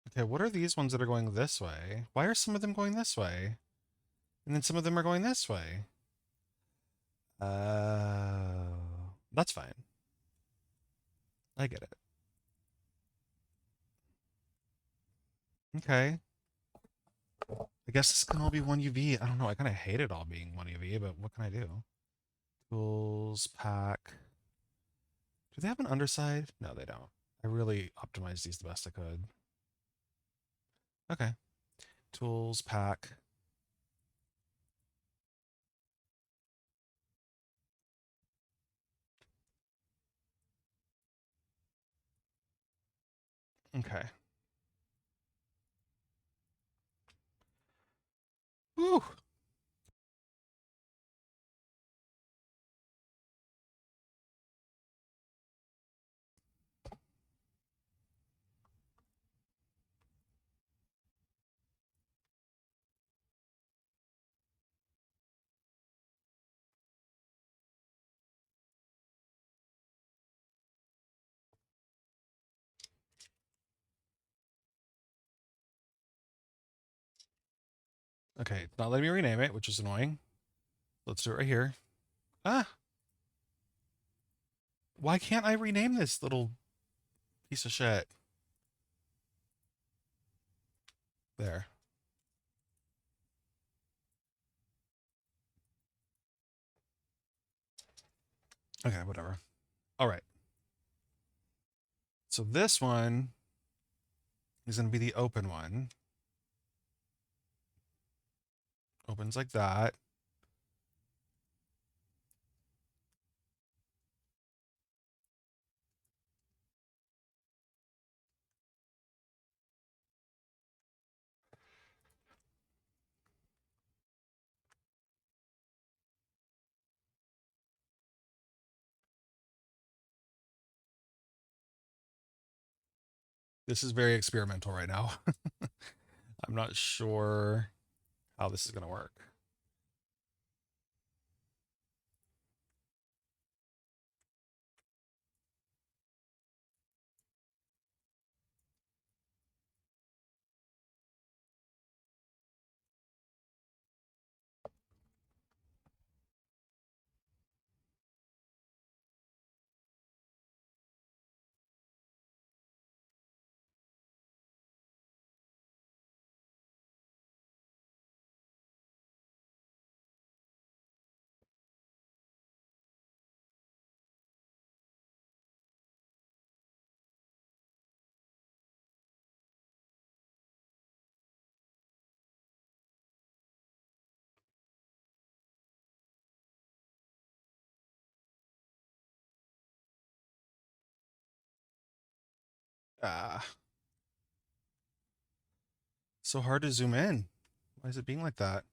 Okay, what are these ones that are going this way? Why are some of them going this way? And then some of them are going this way. That's fine. I get it. Okay. I guess this can all be one UV. I don't know. I kind of hate it all being one UV, but what can I do? Tools, pack. Do they have an underside? No, they don't. I really optimized these the best I could. Okay. Tools, pack. Okay. Whew. Okay, not letting me rename it, which is annoying. Let's do it right here. Ah, why can't I rename this little piece of shit? There. Okay, whatever. All right. So this one is going to be the open one. Opens like that. This is very experimental right now. I'm not sure how this is going to work. Ah, so hard to zoom in. Why is it being like that?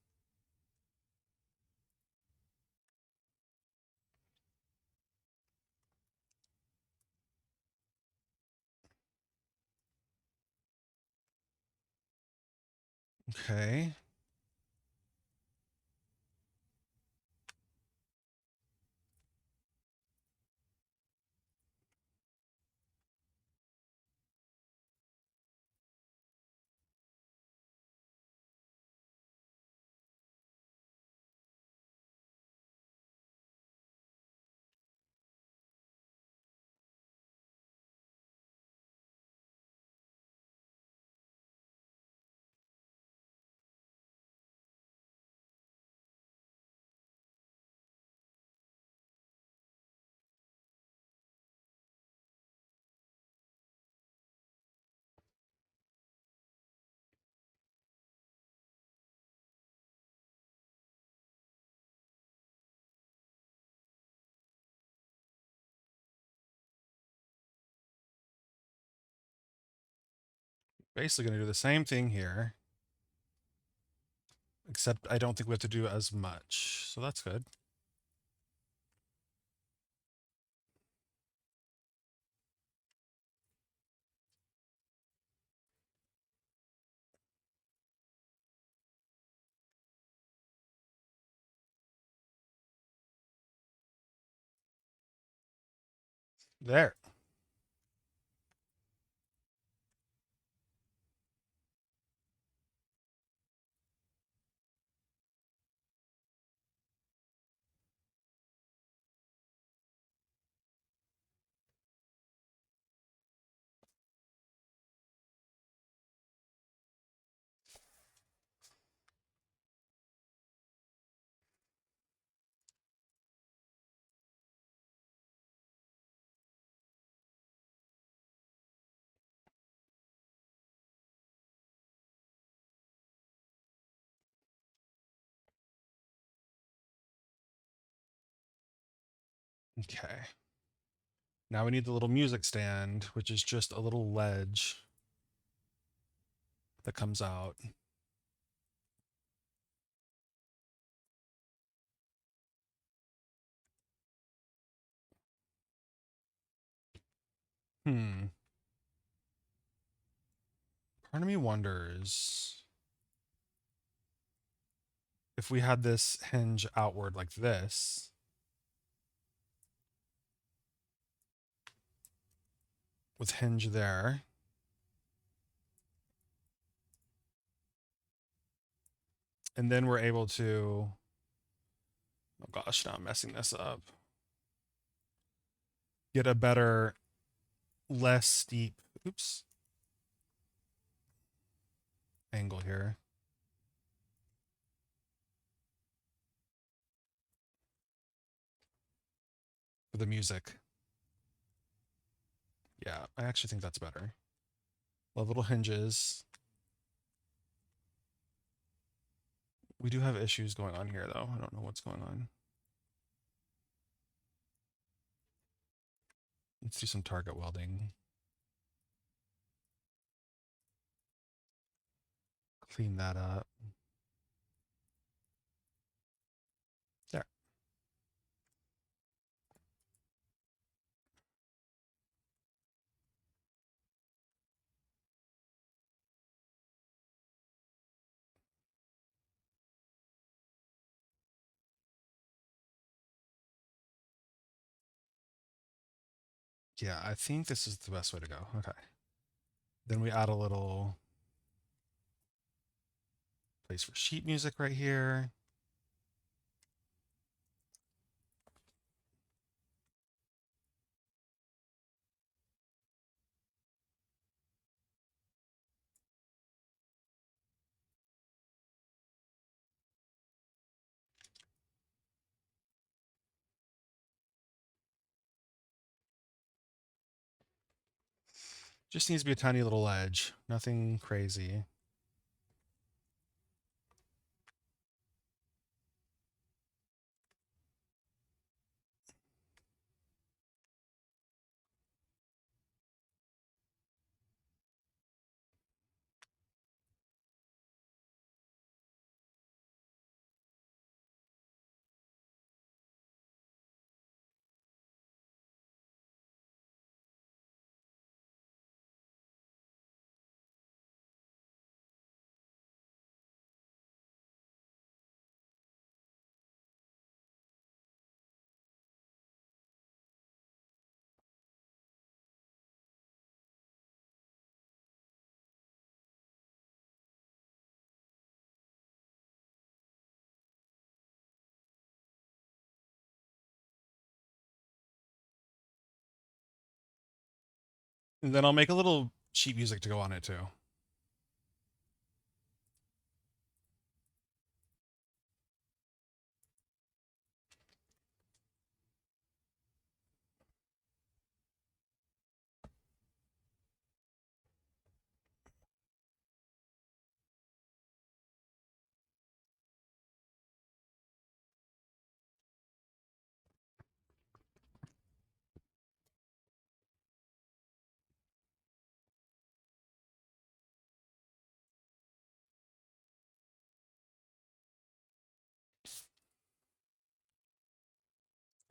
Okay. Basically going to do the same thing here, except I don't think we have to do as much. So that's good. There. Okay. Now we need the little music stand, which is just a little ledge that comes out. Hmm. Part of me wonders if we had this hinge outward like this, with hinge there, and then we're able to, oh gosh, now I'm messing this up, get a better, less steep, oops, angle here for the music. Yeah, I actually think that's better. Love little hinges. We do have issues going on here, though. I don't know what's going on. Let's do some target welding. Clean that up. There. Yeah, I think this is the best way to go. Okay. Then we add a little place for sheet music right here. Just needs to be a tiny little ledge. Nothing crazy. And then I'll make a little sheet music to go on it too.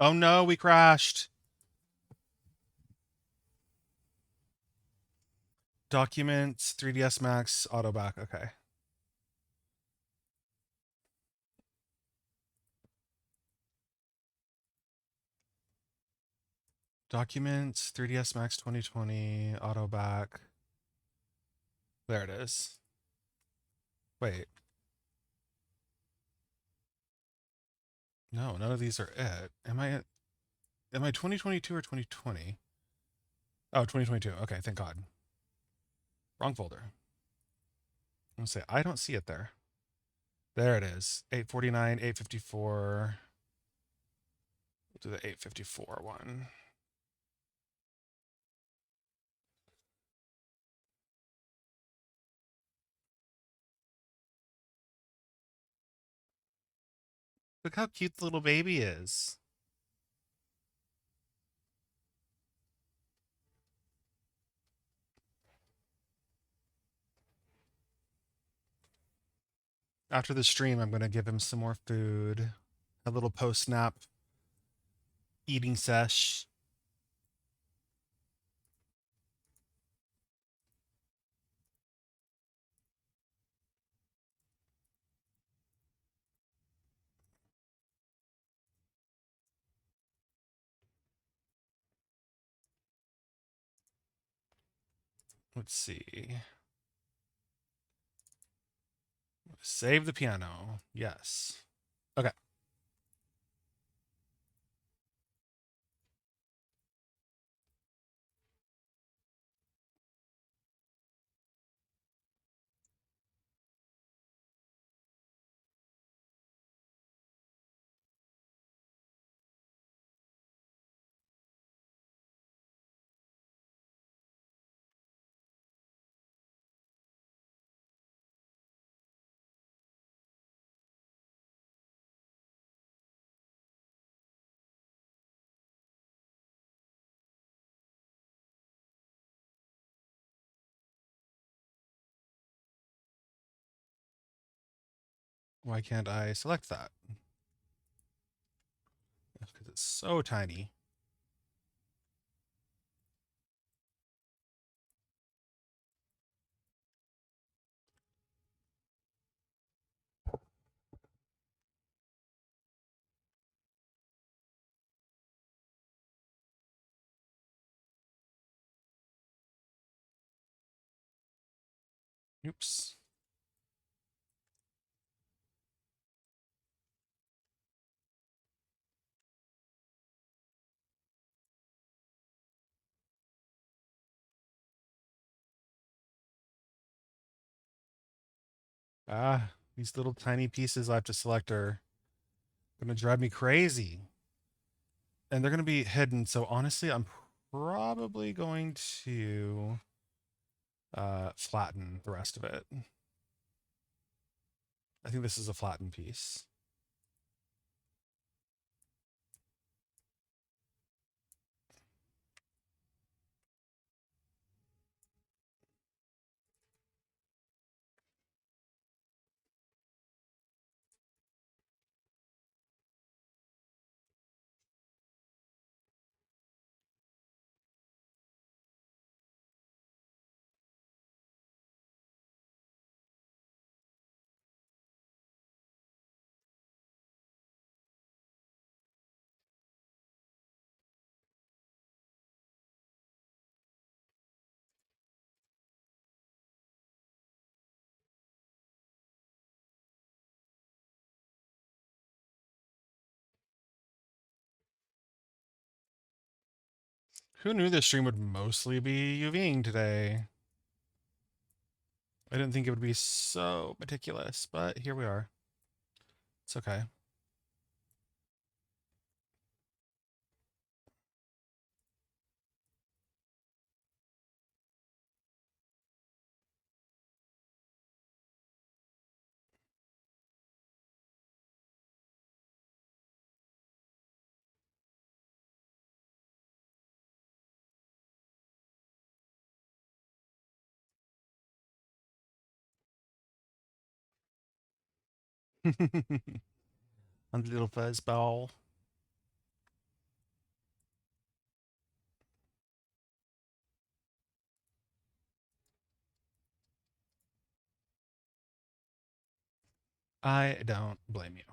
Oh no, we crashed. Documents, 3ds Max, auto back. Okay. Documents, 3ds Max 2020, auto back. There it is. Wait. No, none of these are it. Am I 2022 or 2020? Oh, 2022. Okay, thank God. Wrong folder. I'm gonna say I don't see it there. There it is. 849, 854. We'll do the 854 one. Look how cute the little baby is. After the stream, I'm going to give him some more food. A little post nap eating sesh. Let's see. Save the piano. Yes. Okay. Why can't I select that? Because it's so tiny. Oops. Ah, these little tiny pieces I have to select are going to drive me crazy. And they're going to be hidden. So honestly, I'm probably going to flatten the rest of it. I think this is a flattened piece. Who knew this stream would mostly be UVing today? I didn't think it would be so meticulous, but here we are. It's okay. On the little fuzz ball. I don't blame you.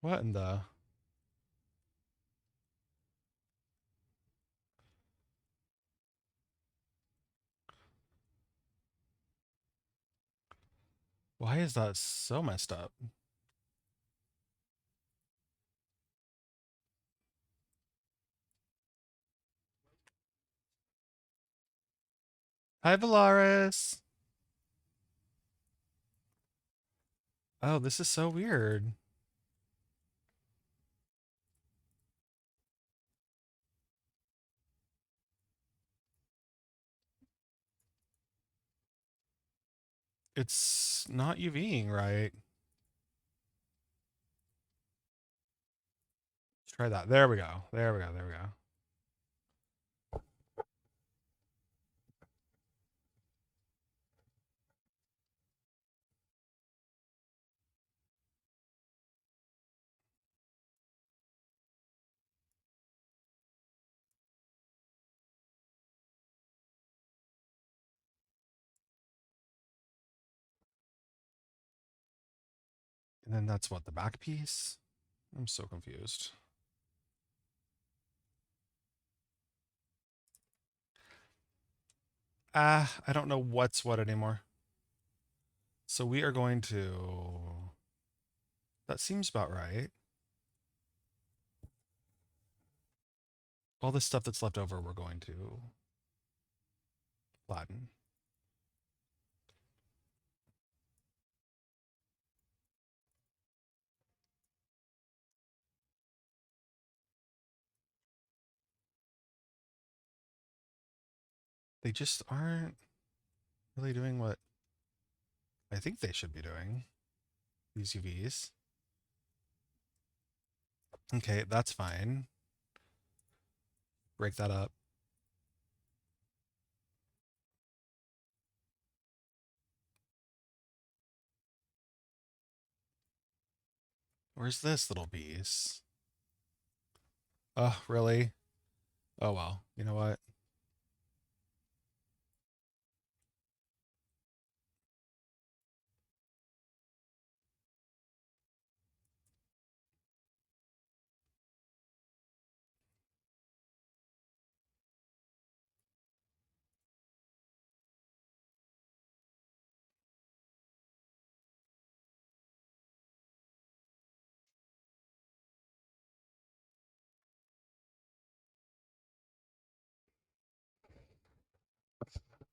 What in the? Why is that so messed up? Hi, Valaris. Oh, this is so weird. It's not UVing right. Try that. There we go. There we go. There we go. And then that's what, the back piece? I'm so confused. I don't know what's what anymore. So we are going to. That seems about right. All this stuff that's left over, we're going to flatten. They just aren't really doing what I think they should be doing. These UVs. Okay, that's fine. Break that up. Where's this little piece? Oh, really? Oh, well. You know what?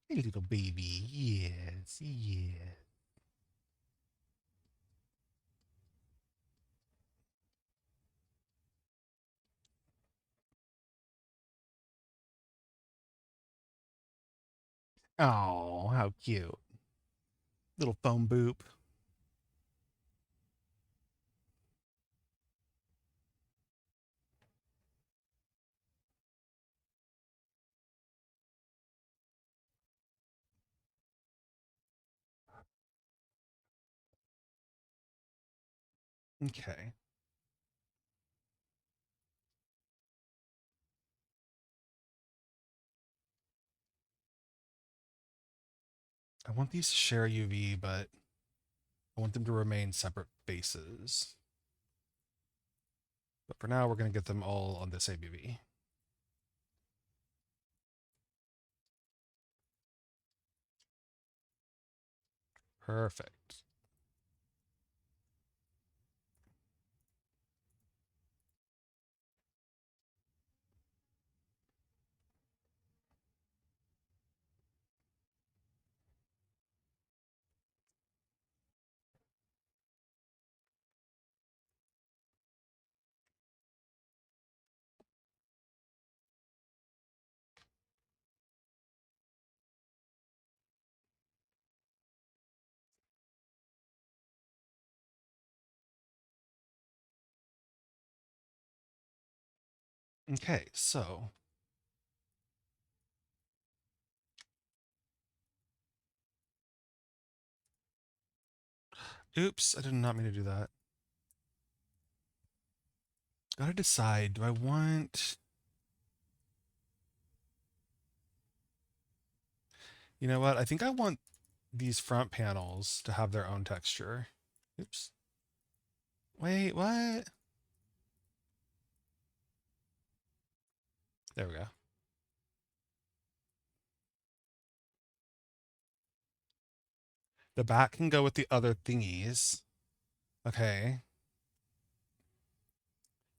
Hey, little baby. Yes, yes. Oh, how cute. Little foam boop. Okay. I want these to share UV, but I want them to remain separate faces. But for now, we're going to get them all on this ABV. Perfect. Okay, so Oops, I did not mean to do that. Gotta decide, do I want... You know what? I think I want these front panels to have their own texture. Oops. Wait, what? There we go. The back can go with the other thingies. Okay.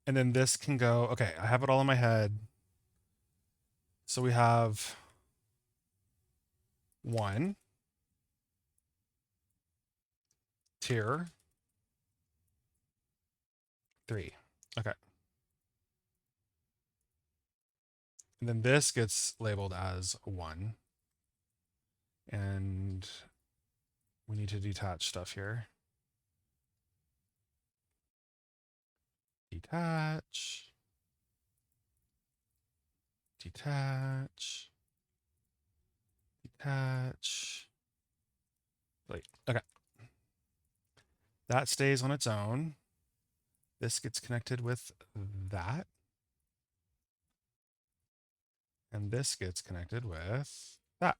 And then this can go, okay, I have it all in my head. So we have 1 tier 3. Okay. And then this gets labeled as 1. And we need to detach stuff here. Detach. Detach. Detach. Wait, okay. That stays on its own. This gets connected with that. And this gets connected with that.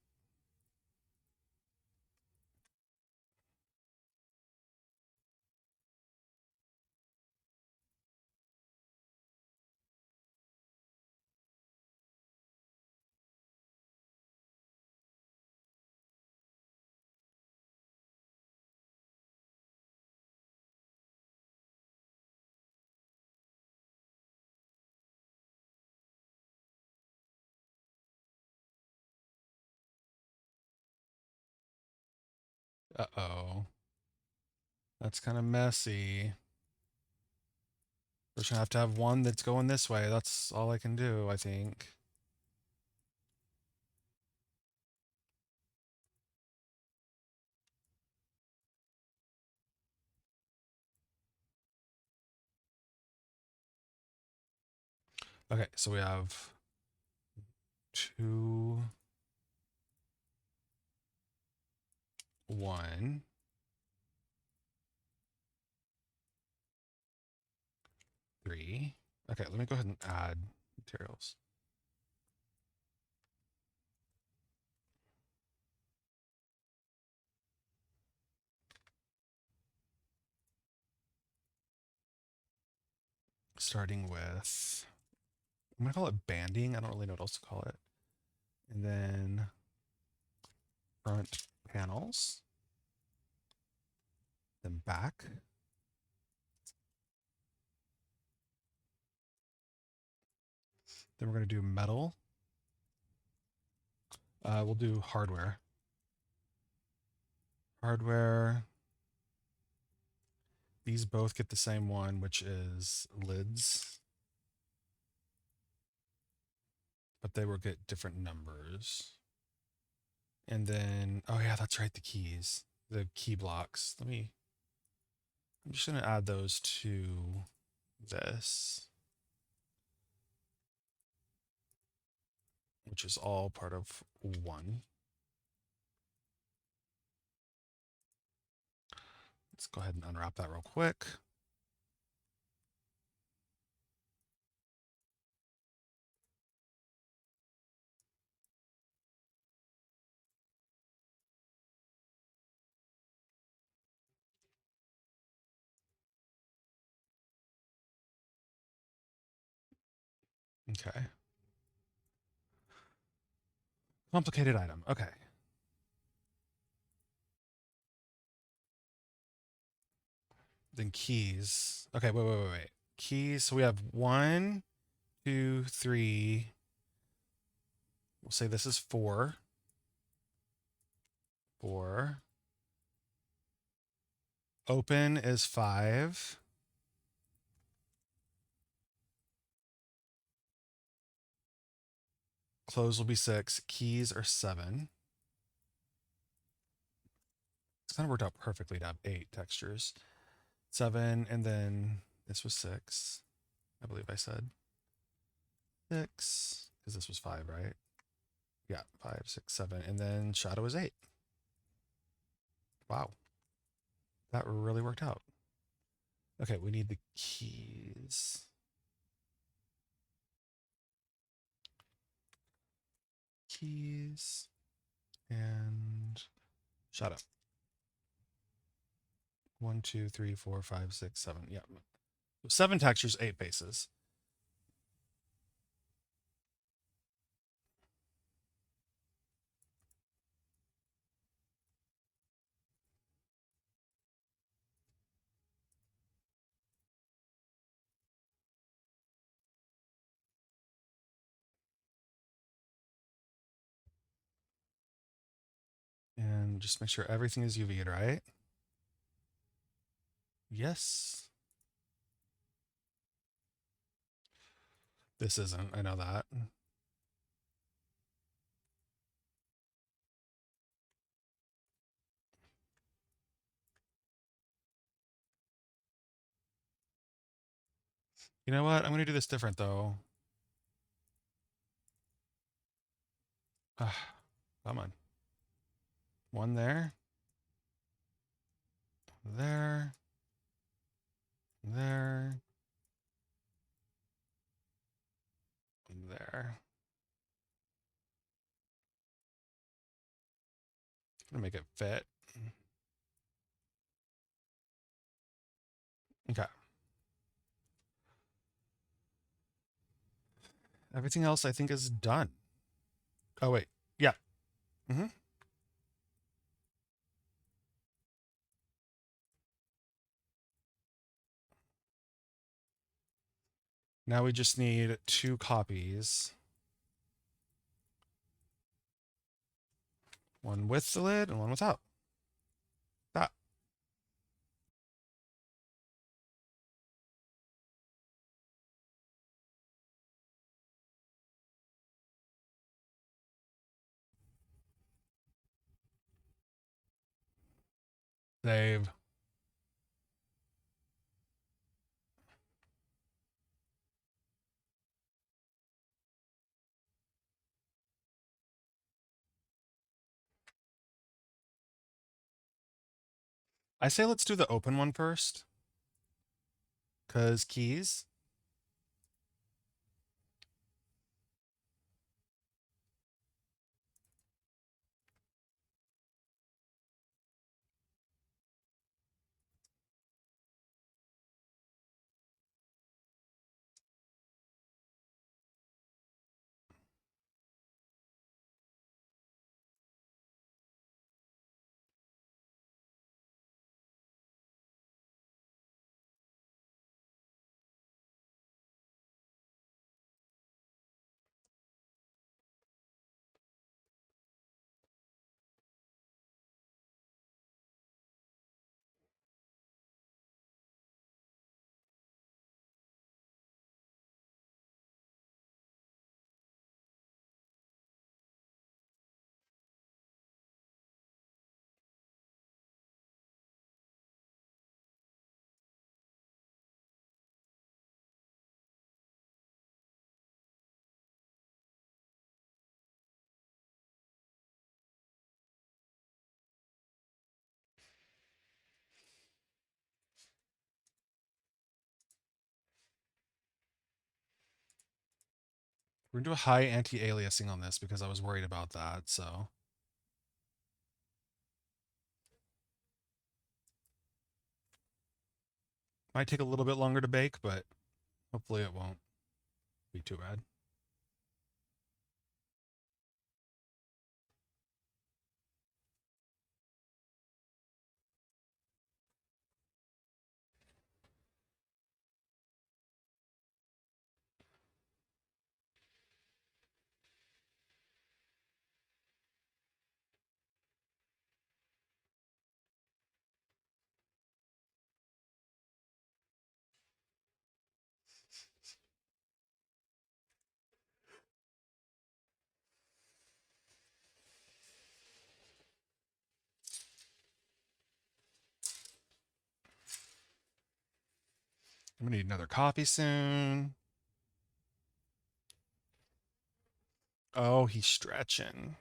Uh-oh. That's kind of messy. We're just gonna have to have one that's going this way. That's all I can do, I think. Okay, so we have 2, 1, 3. Okay, let me go ahead and add materials. Starting with, I'm gonna call it banding. I don't really know what else to call it. And then front panels, then back. Then we're gonna do metal. We'll do hardware. Hardware. These both get the same one, which is lids. But they will get different numbers. And then, oh yeah, that's right, the keys, the key blocks. I'm just gonna add those to this, which is all part of 1. Let's go ahead and unwrap that real quick. Okay. Complicated item. Okay. Then keys. Okay, wait. Keys. So we have 1, 2, 3. We'll say this is 4. 4. Open is 5. Close will be 6. Keys are 7. It's kind of worked out perfectly to have 8 textures. 7, and then this was 6. I believe I said 6 because this was 5, right? Yeah, 5, 6, 7, and then shadow is 8. Wow. That really worked out. Okay, we need the keys. Keys. And shut up. 1, 2, 3, 4, 5, 6, 7. Yeah. 7 textures, 8 bases. And just make sure everything is UV'd, right? Yes. This isn't. I know that. You know what? I'm going to do this different, though. Come on. One there. There. There. There. I'm going to make it fit. Okay. Everything else I think is done. Oh, wait. Yeah. Mm-hmm. Now we just need 2 copies. One with the lid and one without. That. Save. I say let's do the open one first. Because keys. We're going to do a high anti-aliasing on this because I was worried about that, so. Might take a little bit longer to bake, but hopefully it won't be too bad. I'm going to need another coffee soon. Oh, he's stretching.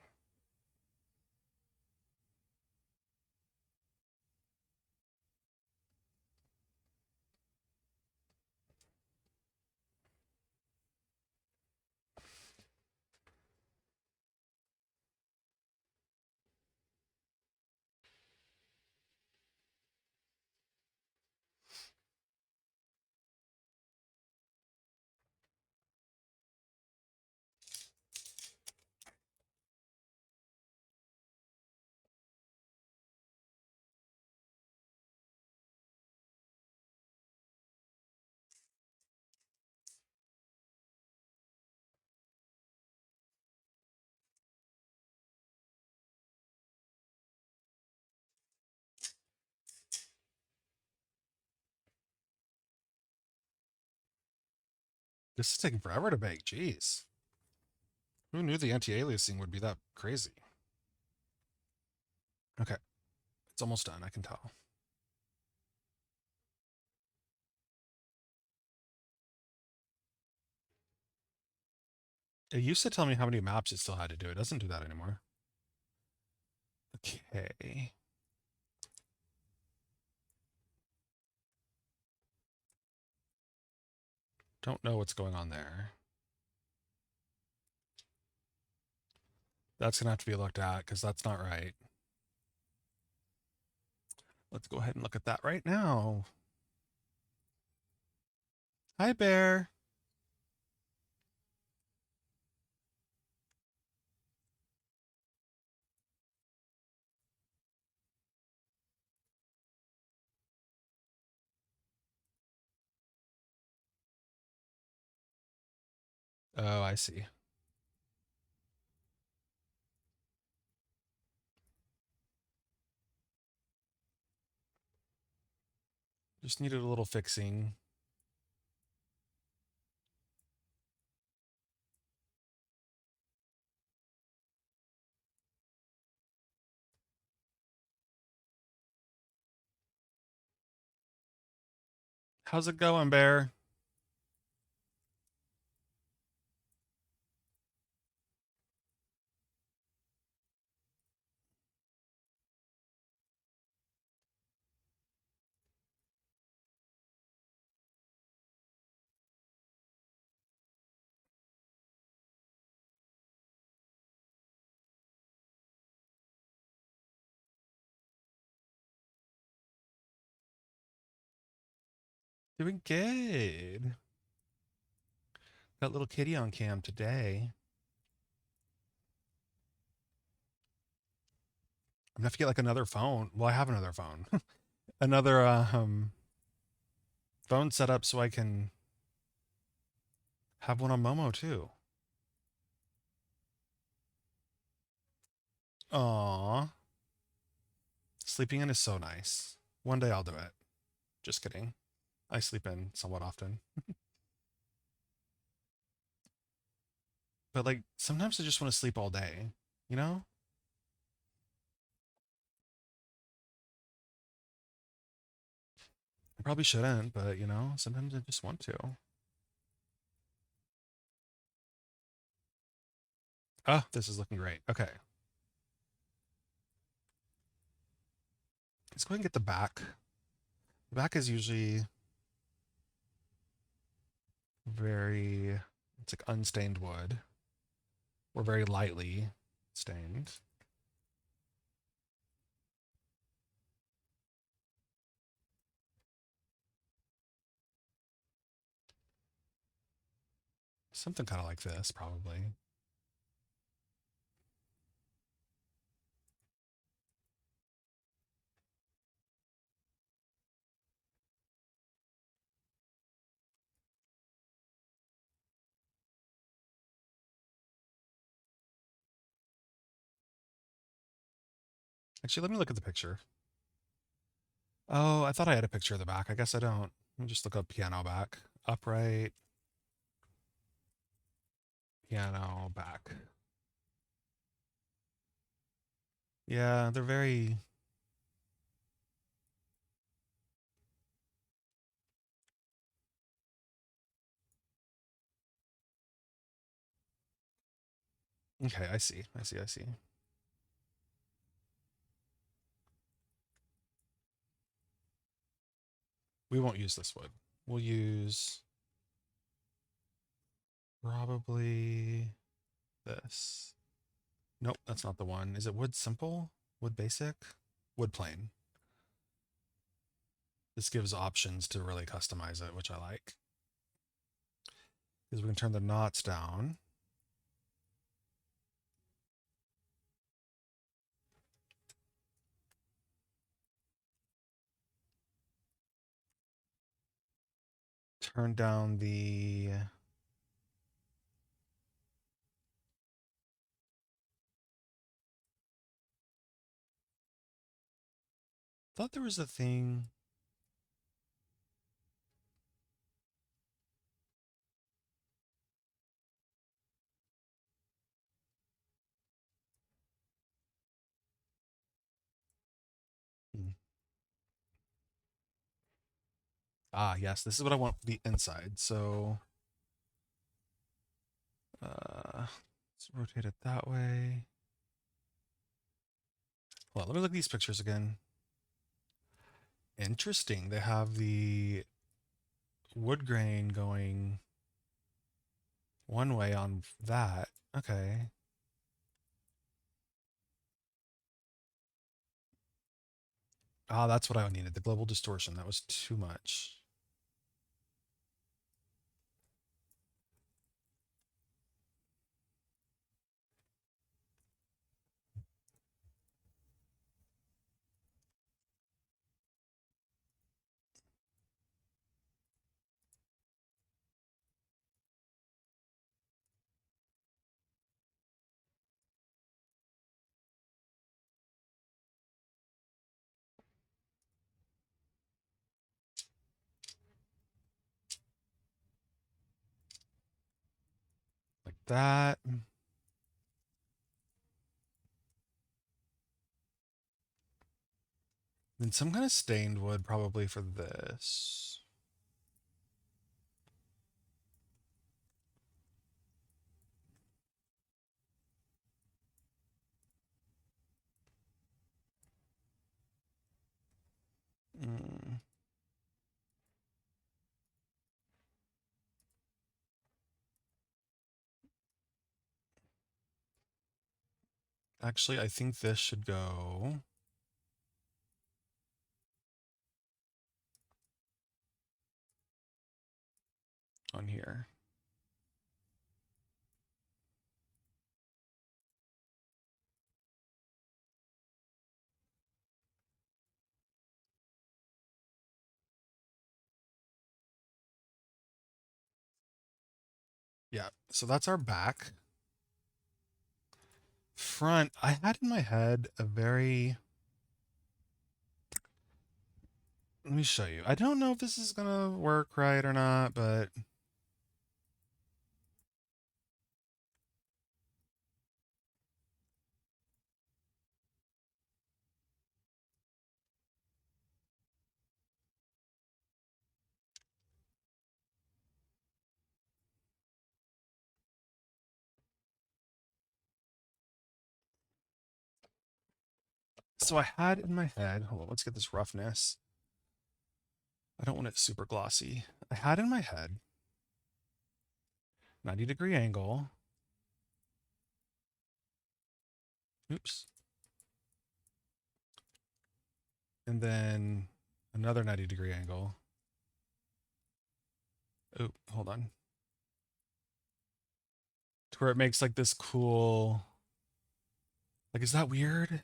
This is taking forever to bake. Jeez. Who knew the anti-aliasing would be that crazy? Okay. It's almost done. I can tell. It used to tell me how many maps it still had to do. It doesn't do that anymore. Okay. Don't know what's going on there. That's going to have to be looked at because that's not right. Let's go ahead and look at that right now. Hi, Bear. Oh, I see. Just needed a little fixing. How's it going, Bear? Doing good. Got little kitty on cam today. I'm gonna have to get like another phone. Well, I have another phone. Another phone set up so I can have one on Momo too. Aw. Sleeping in is so nice. One day I'll do it. Just kidding. I sleep in somewhat often. But like sometimes I just want to sleep all day, you know? I probably shouldn't, but you know, sometimes I just want to. Ah, this is looking great. Okay. Let's go ahead and get the back. The back is usually very, it's like unstained wood or very lightly stained. Something kind of like this, probably. Actually, let me look at the picture. Oh, I thought I had a picture of the back. I guess I don't. Let me just look up piano back. Upright, piano back. Yeah, they're very. Okay, I see. I see. I see. We won't use this wood. We'll use probably this. Nope, that's not the one. Is it wood simple? Wood basic? Wood plain. This gives options to really customize it, which I like. Because we can turn the knots down. Turn down the thought there was a thing. Ah, yes, this is what I want the inside. So let's rotate it that way. Hold on, let me look at these pictures again. Interesting. They have the wood grain going one way on that. Okay. Ah, that's what I needed. The global distortion. That was too much. Like that. Then some kind of stained wood probably for this. Mm. Actually, I think this should go on here. Yeah, so that's our back. Front, I had in my head a very. Let me show you. I don't know if this is gonna work right or not, but so I had in my head, hold on, let's get this roughness. I don't want it super glossy. I had in my head 90-degree angle. Oops. And then another 90-degree angle. Oh, hold on. To where it makes like this cool. Like, is that weird?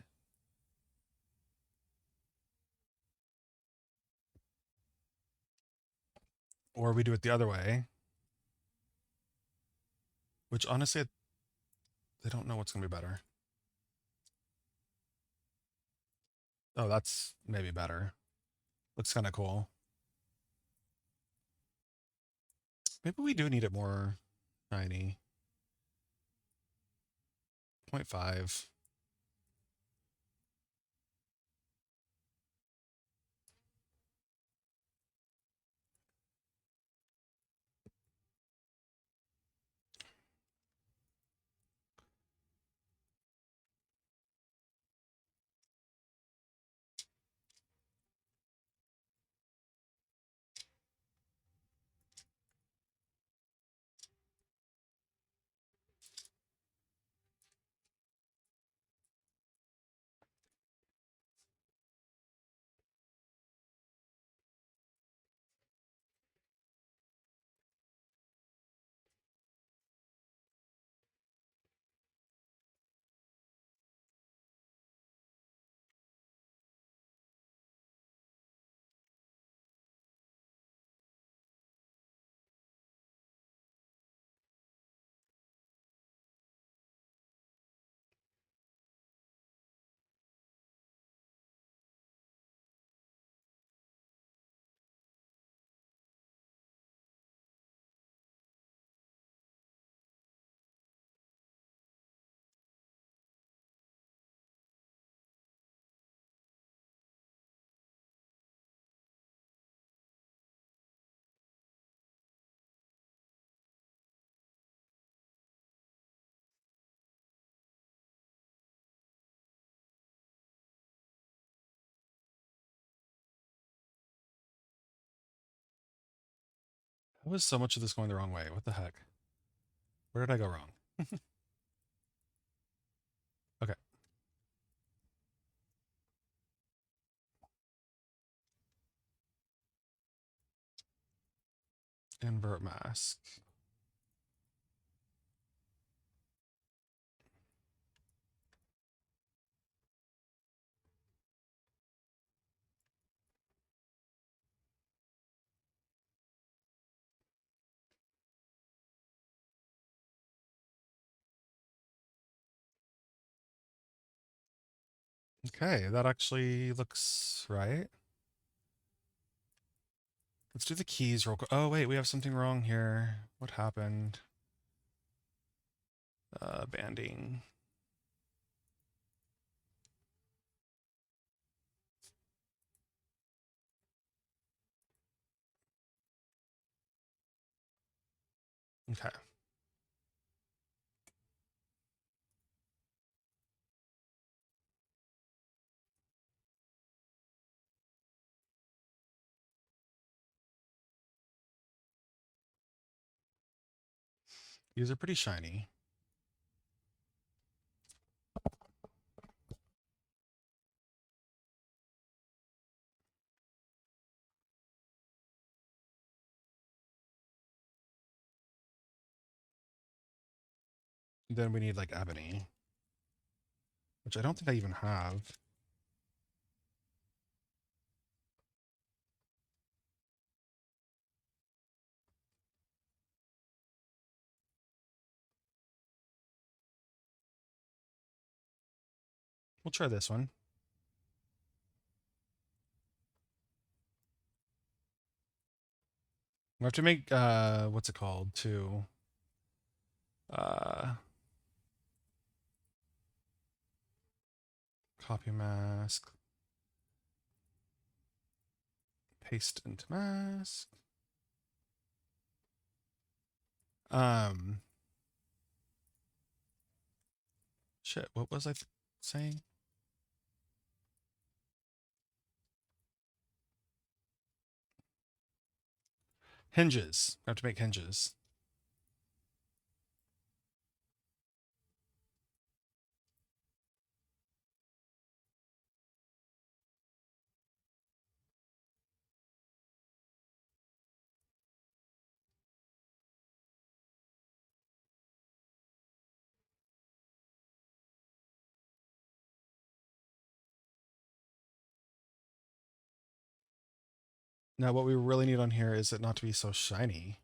Or we do it the other way, which honestly, they don't know what's going to be better. Oh, that's maybe better. Looks kind of cool. Maybe we do need it more shiny. 0.5. How is so much of this going the wrong way? What the heck? Where did I go wrong? Okay. Invert mask. Okay, that actually looks right. Let's do the keys real quick. Oh, wait, we have something wrong here. What happened? Banding. Okay. These are pretty shiny. Then we need like ebony, which I don't think I even have. We'll try this one. We have to make what's it called too? Uh Copy mask. Paste into mask. Um Shit, what was I saying? Hinges. We have to make hinges. Now what we really need on here is it not to be so shiny.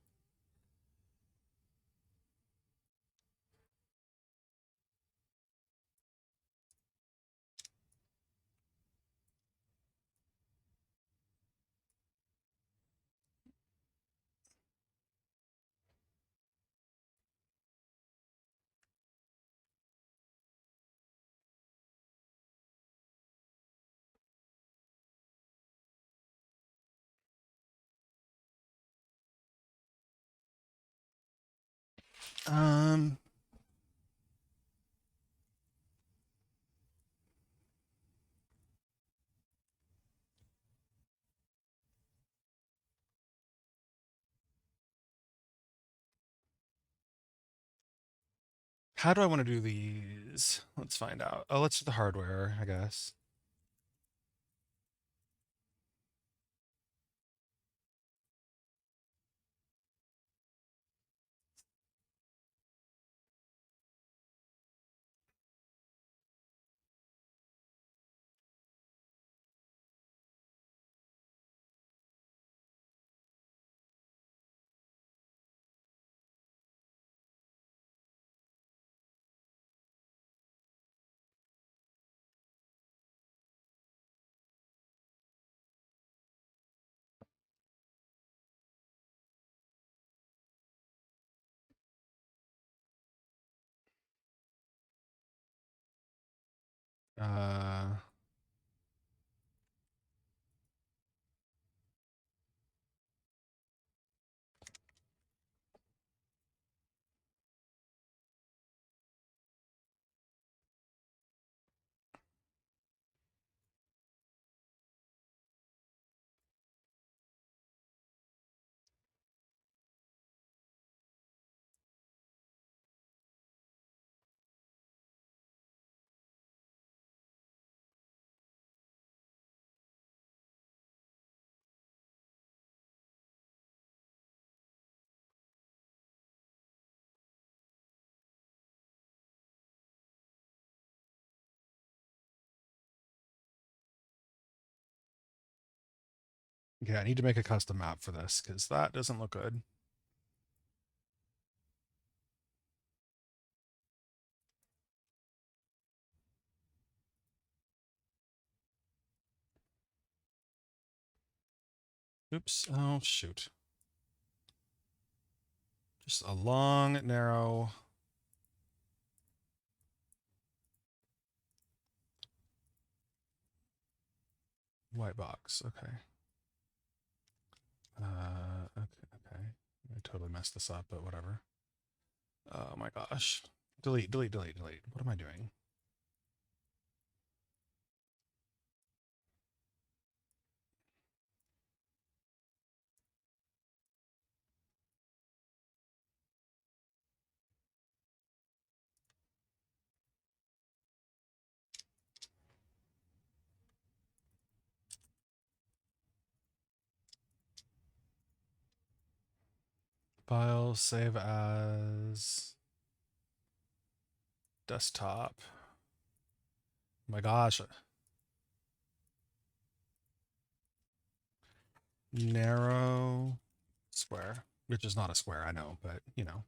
Um how do I want to do these? Let's find out. Oh, let's do the hardware, I guess. Uh Yeah, I need to make a custom map for this because that doesn't look good. Oops. Oh, shoot. Just a long, narrow white box. Okay. Okay. I totally messed this up, but whatever. Oh my gosh. Delete, delete, delete, delete. What am I doing? File, save as desktop. Oh my gosh. Narrow square, which is not a square, I know, but you know.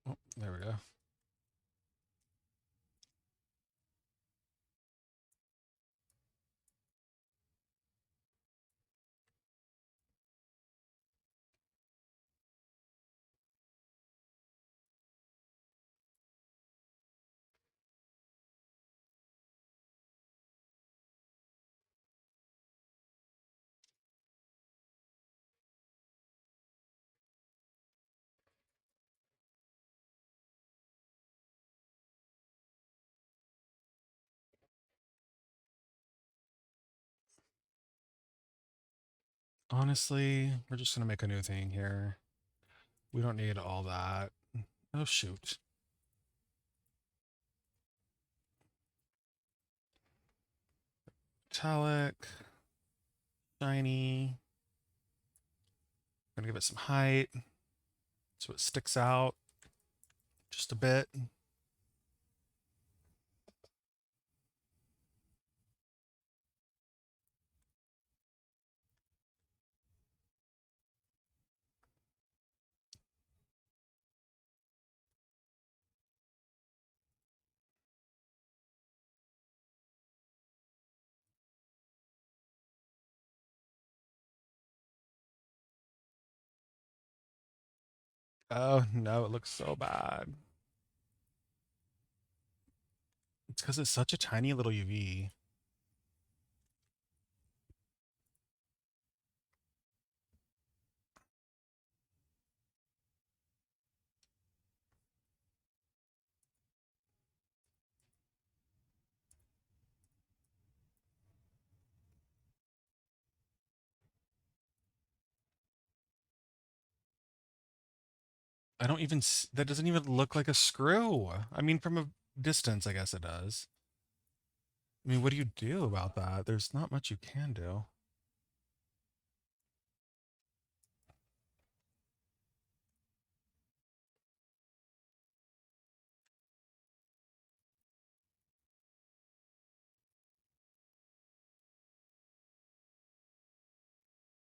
Oh, there we go. Honestly, we're just gonna make a new thing here. We don't need all that. Oh shoot. Metallic, shiny. Gonna give it some height so it sticks out just a bit. Oh no, it looks so bad. It's because it's such a tiny little UV. I don't even, that doesn't even look like a screw. I mean, from a distance, I guess it does. I mean, what do you do about that? There's not much you can do.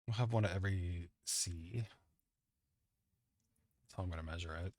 We'll have one at every C. That's how I'm going to measure it.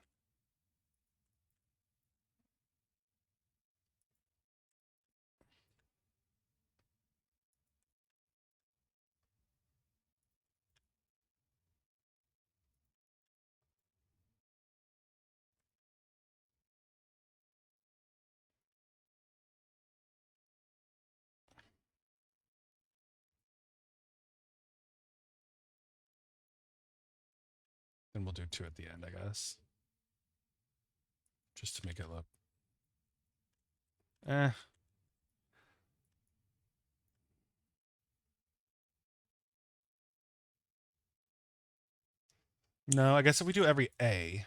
And we'll do two at the end, I guess. Just to make it look. Eh. No, I guess if we do every A,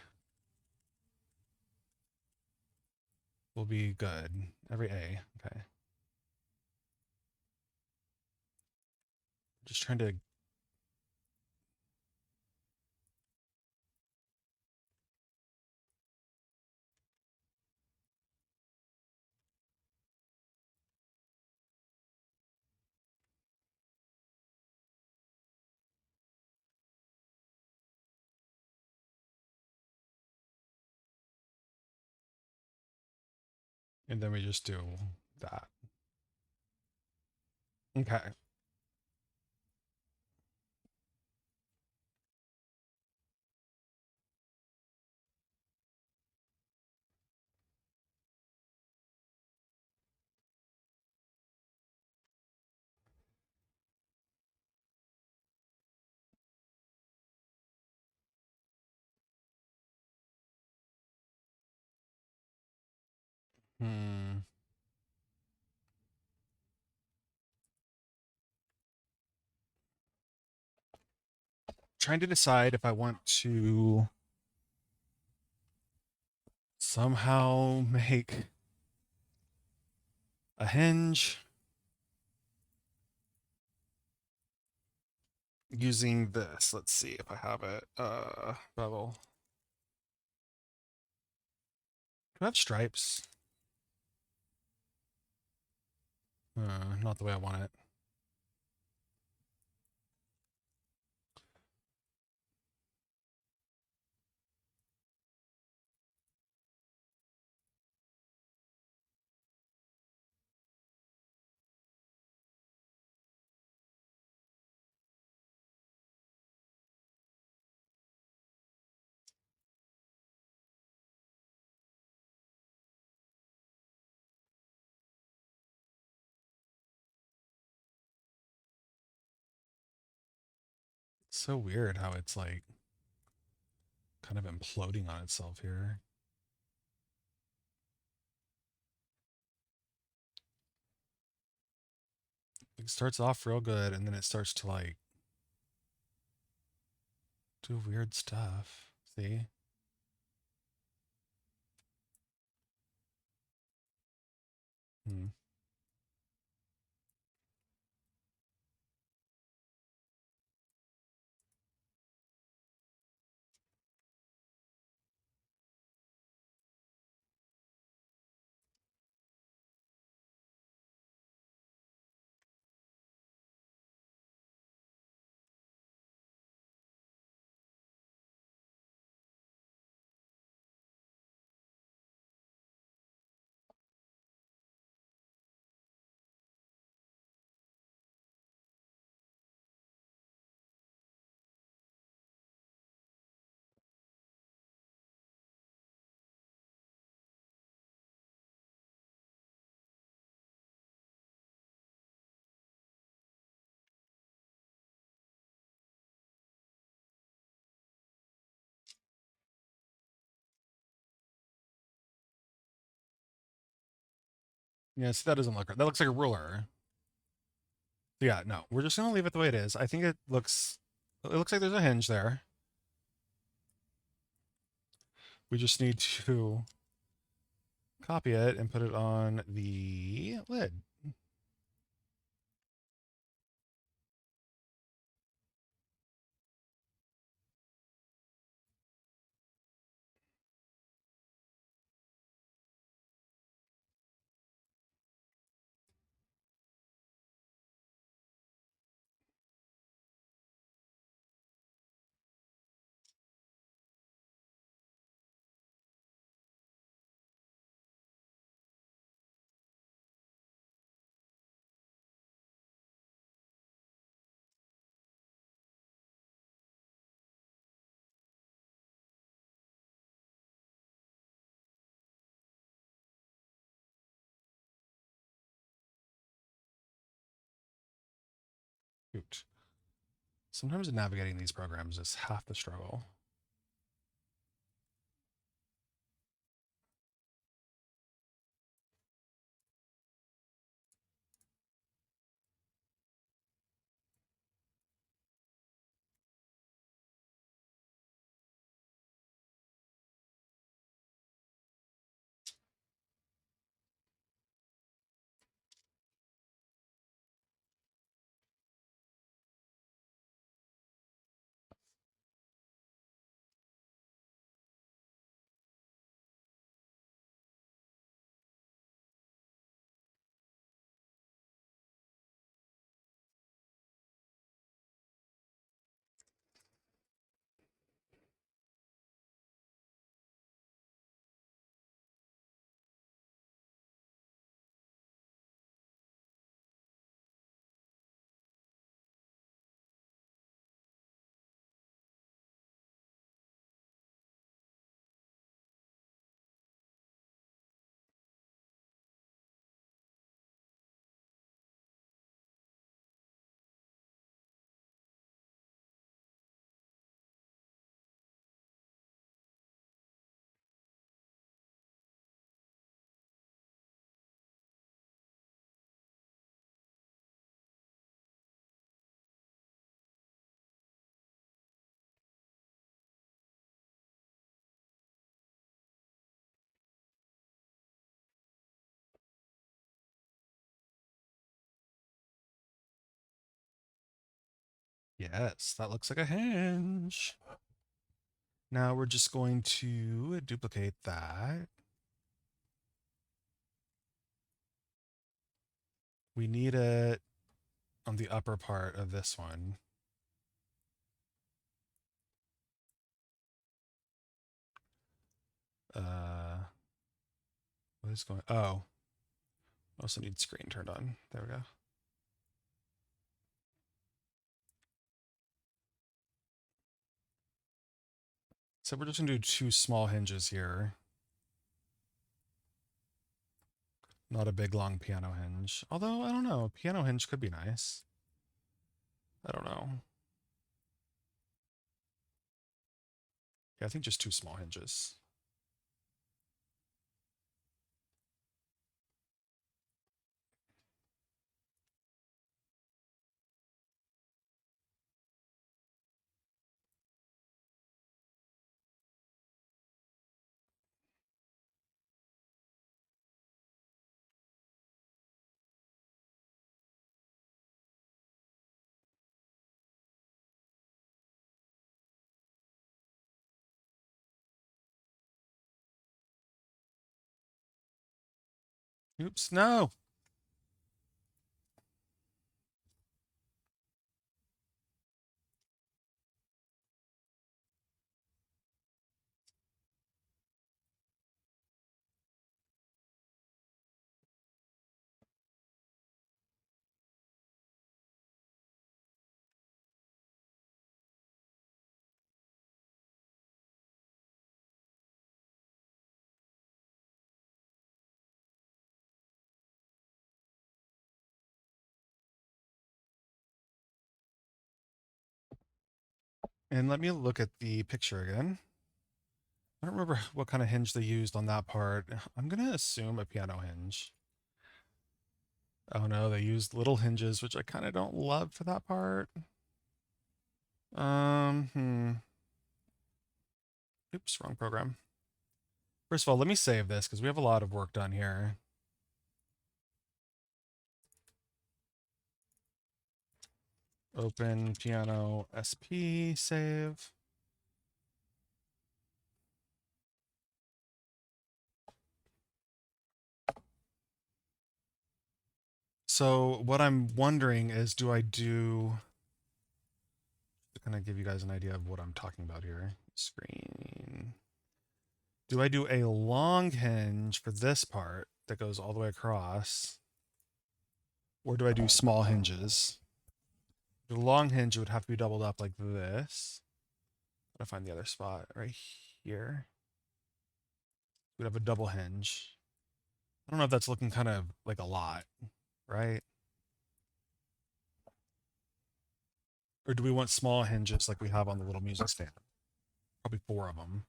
we'll be good. Every A. Okay. Just trying to. And then we just do that. Okay. Hmm. Trying to decide if I want to somehow make a hinge using this. Let's see if I have it. Bevel. Do I have stripes? Not the way I want it. It's so weird how it's like kind of imploding on itself here. It starts off real good and then it starts to like do weird stuff. See? Hmm. Yeah, see, that doesn't look right. That looks like a ruler. Yeah, no, we're just gonna leave it the way it is. I think it looks like there's a hinge there. We just need to copy it and put it on the lid. Shoot. Sometimes navigating these programs is half the struggle. Yes, that looks like a hinge. Now we're just going to duplicate that. We need it on the upper part of this one. What is going? Oh, also need screen turned on. There we go. So we're just gonna do 2 small hinges here. Not a big long piano hinge. Although I don't know, a piano hinge could be nice. I don't know. Yeah, I think just 2 small hinges. Oops, no. And let me look at the picture again. I don't remember what kind of hinge they used on that part. I'm gonna assume a piano hinge. Oh no, they used little hinges, which I kind of don't love for that part. Hmm. Oops, wrong program. First of all, let me save this because we have a lot of work done here. Open piano SP, save. So what I'm wondering is, do I do, to kind of give you guys an idea of what I'm talking about here, screen. Do I do a long hinge for this part that goes all the way across? Or do I do small hinges? The long hinge would have to be doubled up like this. Gotta find the other spot right here. We'd have a double hinge. I don't know if that's looking kind of like a lot, right? Or do we want small hinges like we have on the little music stand? Probably 4 of them.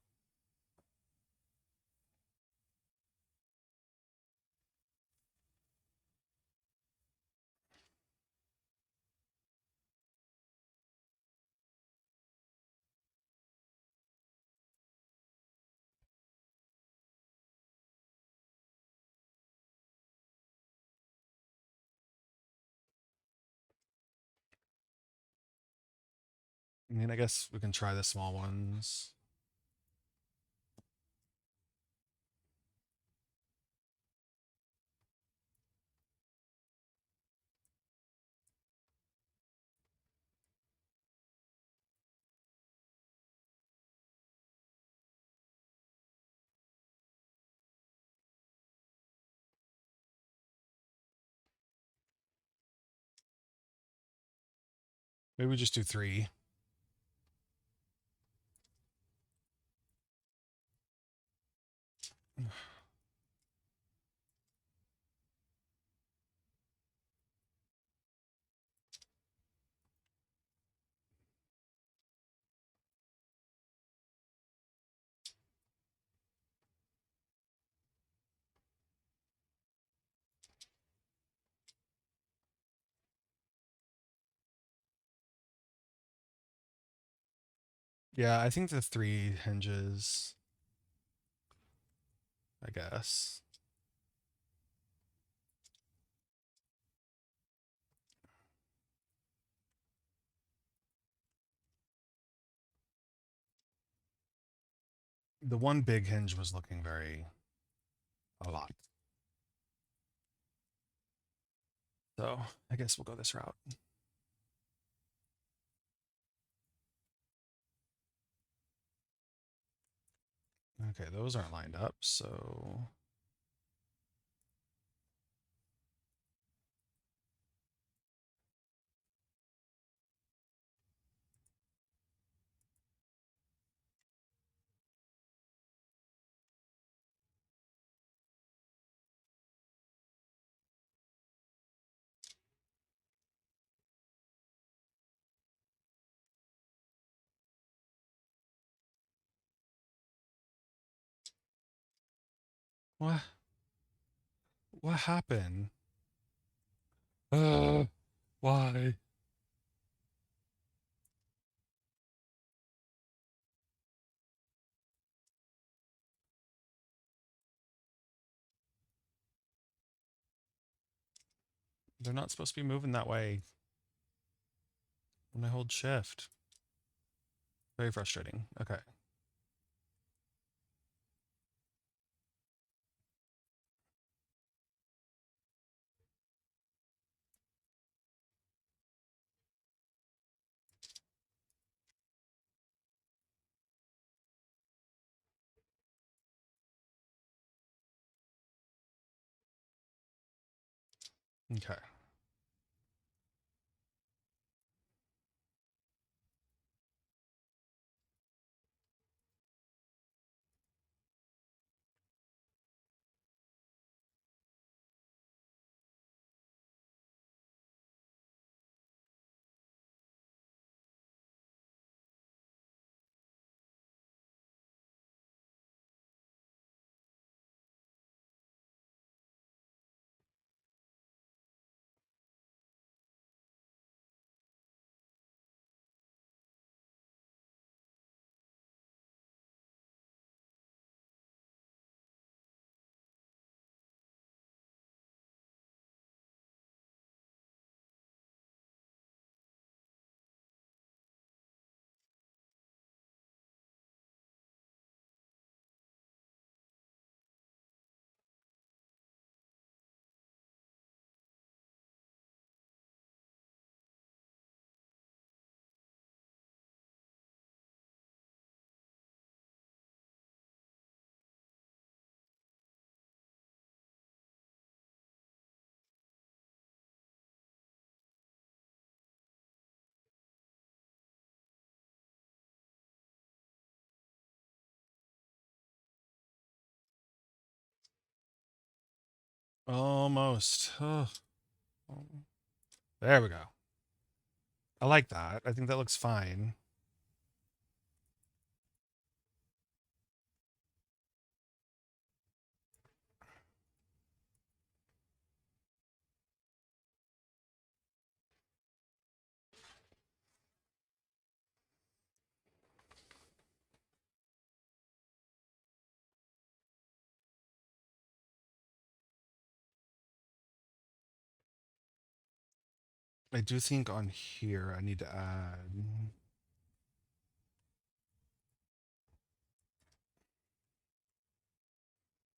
I mean, I guess we can try the small ones. Maybe we just do 3. Yeah, I think the 3 hinges, I guess. the one big hinge was looking a lot. So I guess we'll go this route. Okay, those aren't lined up, so what what happened? Why? They're not supposed to be moving that way when I hold shift. Very frustrating. Okay. Okay. Almost. Oh, there we go. I like that. I think that looks fine. I do think on here I need to add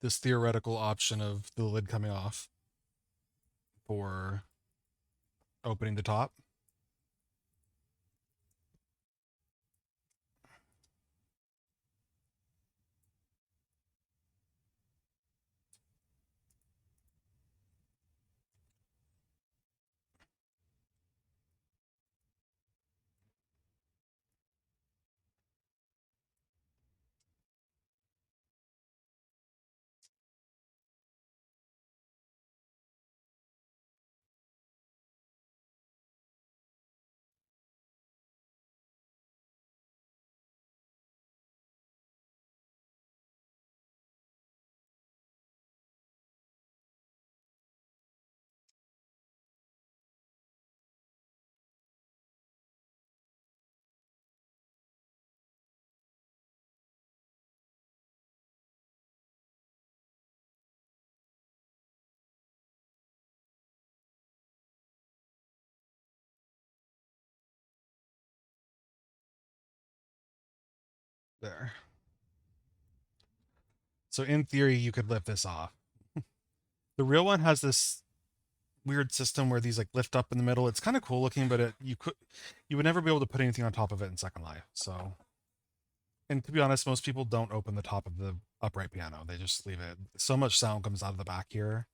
this theoretical option of the lid coming off for opening the top. There. So in theory, you could lift this off. The real one has this weird system where these like lift up in the middle. It's kind of cool looking, but you would never be able to put anything on top of it in Second Life. So, and to be honest, most people don't open the top of the upright piano. They just leave it. So much sound comes out of the back here.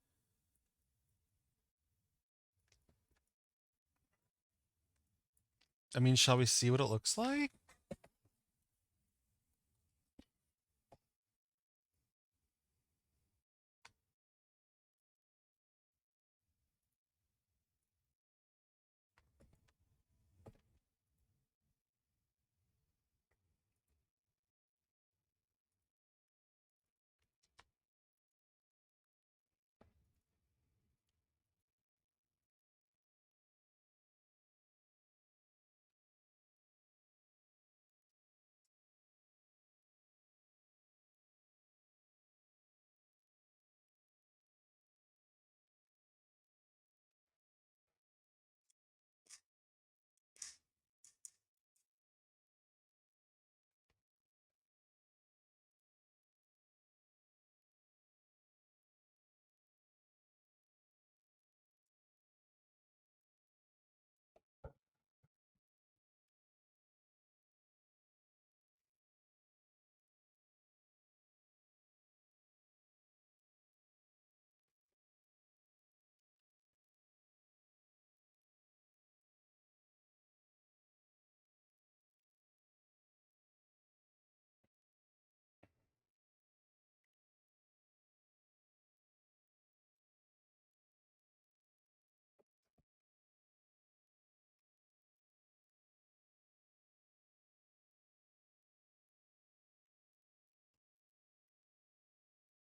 I mean, shall we see what it looks like?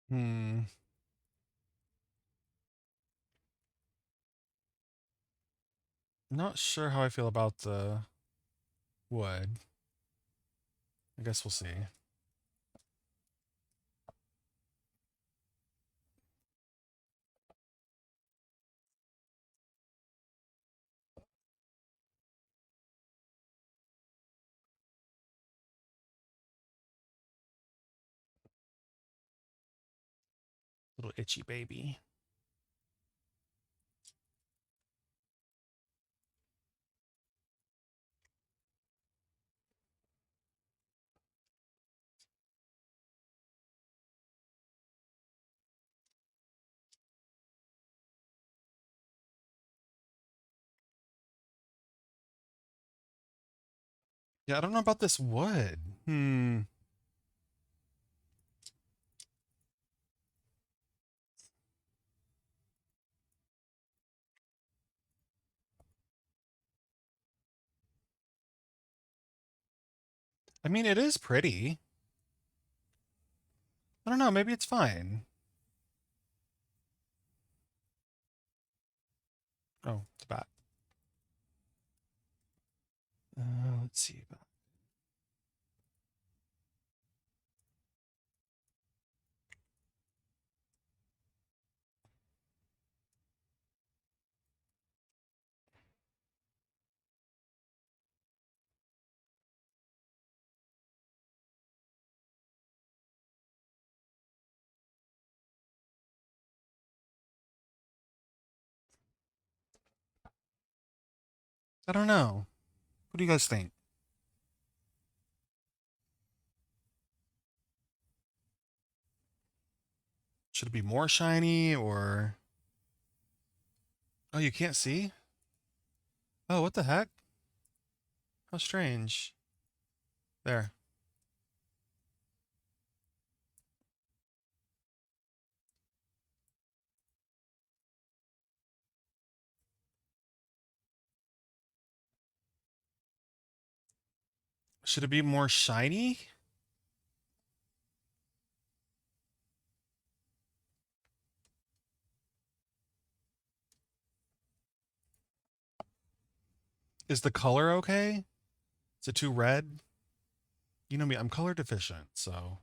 Hmm. Not sure how I feel about the wood. I guess we'll see. Little itchy baby. Yeah, I don't know about this wood. Hmm. I mean, it is pretty. I don't know. Maybe it's fine. Oh, it's bad. Let's see. I don't know. What do you guys think? Should it be more shiny or? Oh, you can't see? Oh, what the heck? How strange. There. Should it be more shiny? Is the color okay? Is it too red? You know me, I'm color deficient, so.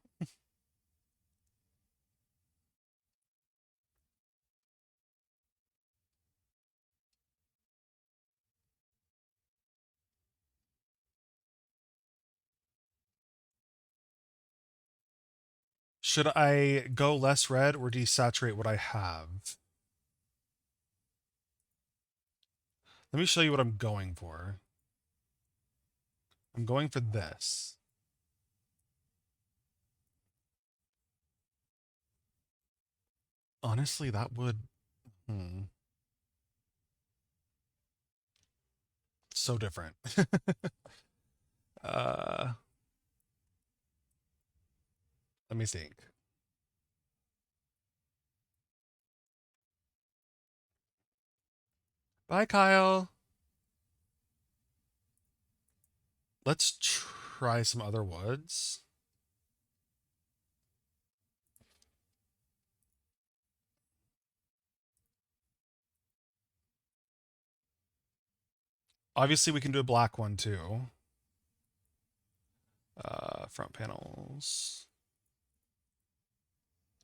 Should I go less red or desaturate what I have? Let me show you what I'm going for. I'm going for this. Honestly, that would... So different. uh, Let me think. Bye, Kyle. Let's try some other woods. Obviously, we can do a black one too. Front panels.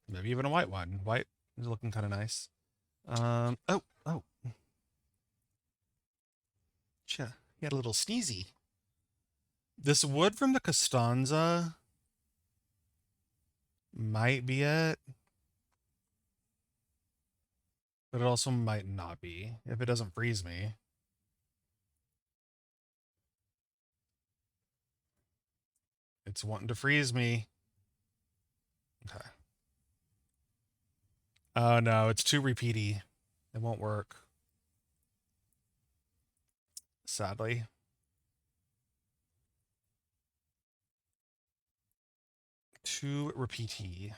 Maybe even a white one. White is looking kind of nice. Oh. He had a little sneezy. This wood from the Costanza might be it, but it also might not be if it doesn't freeze me. It's wanting to freeze me. Okay. Oh no, it's too repeaty. It won't work. Sadly. Too repeaty.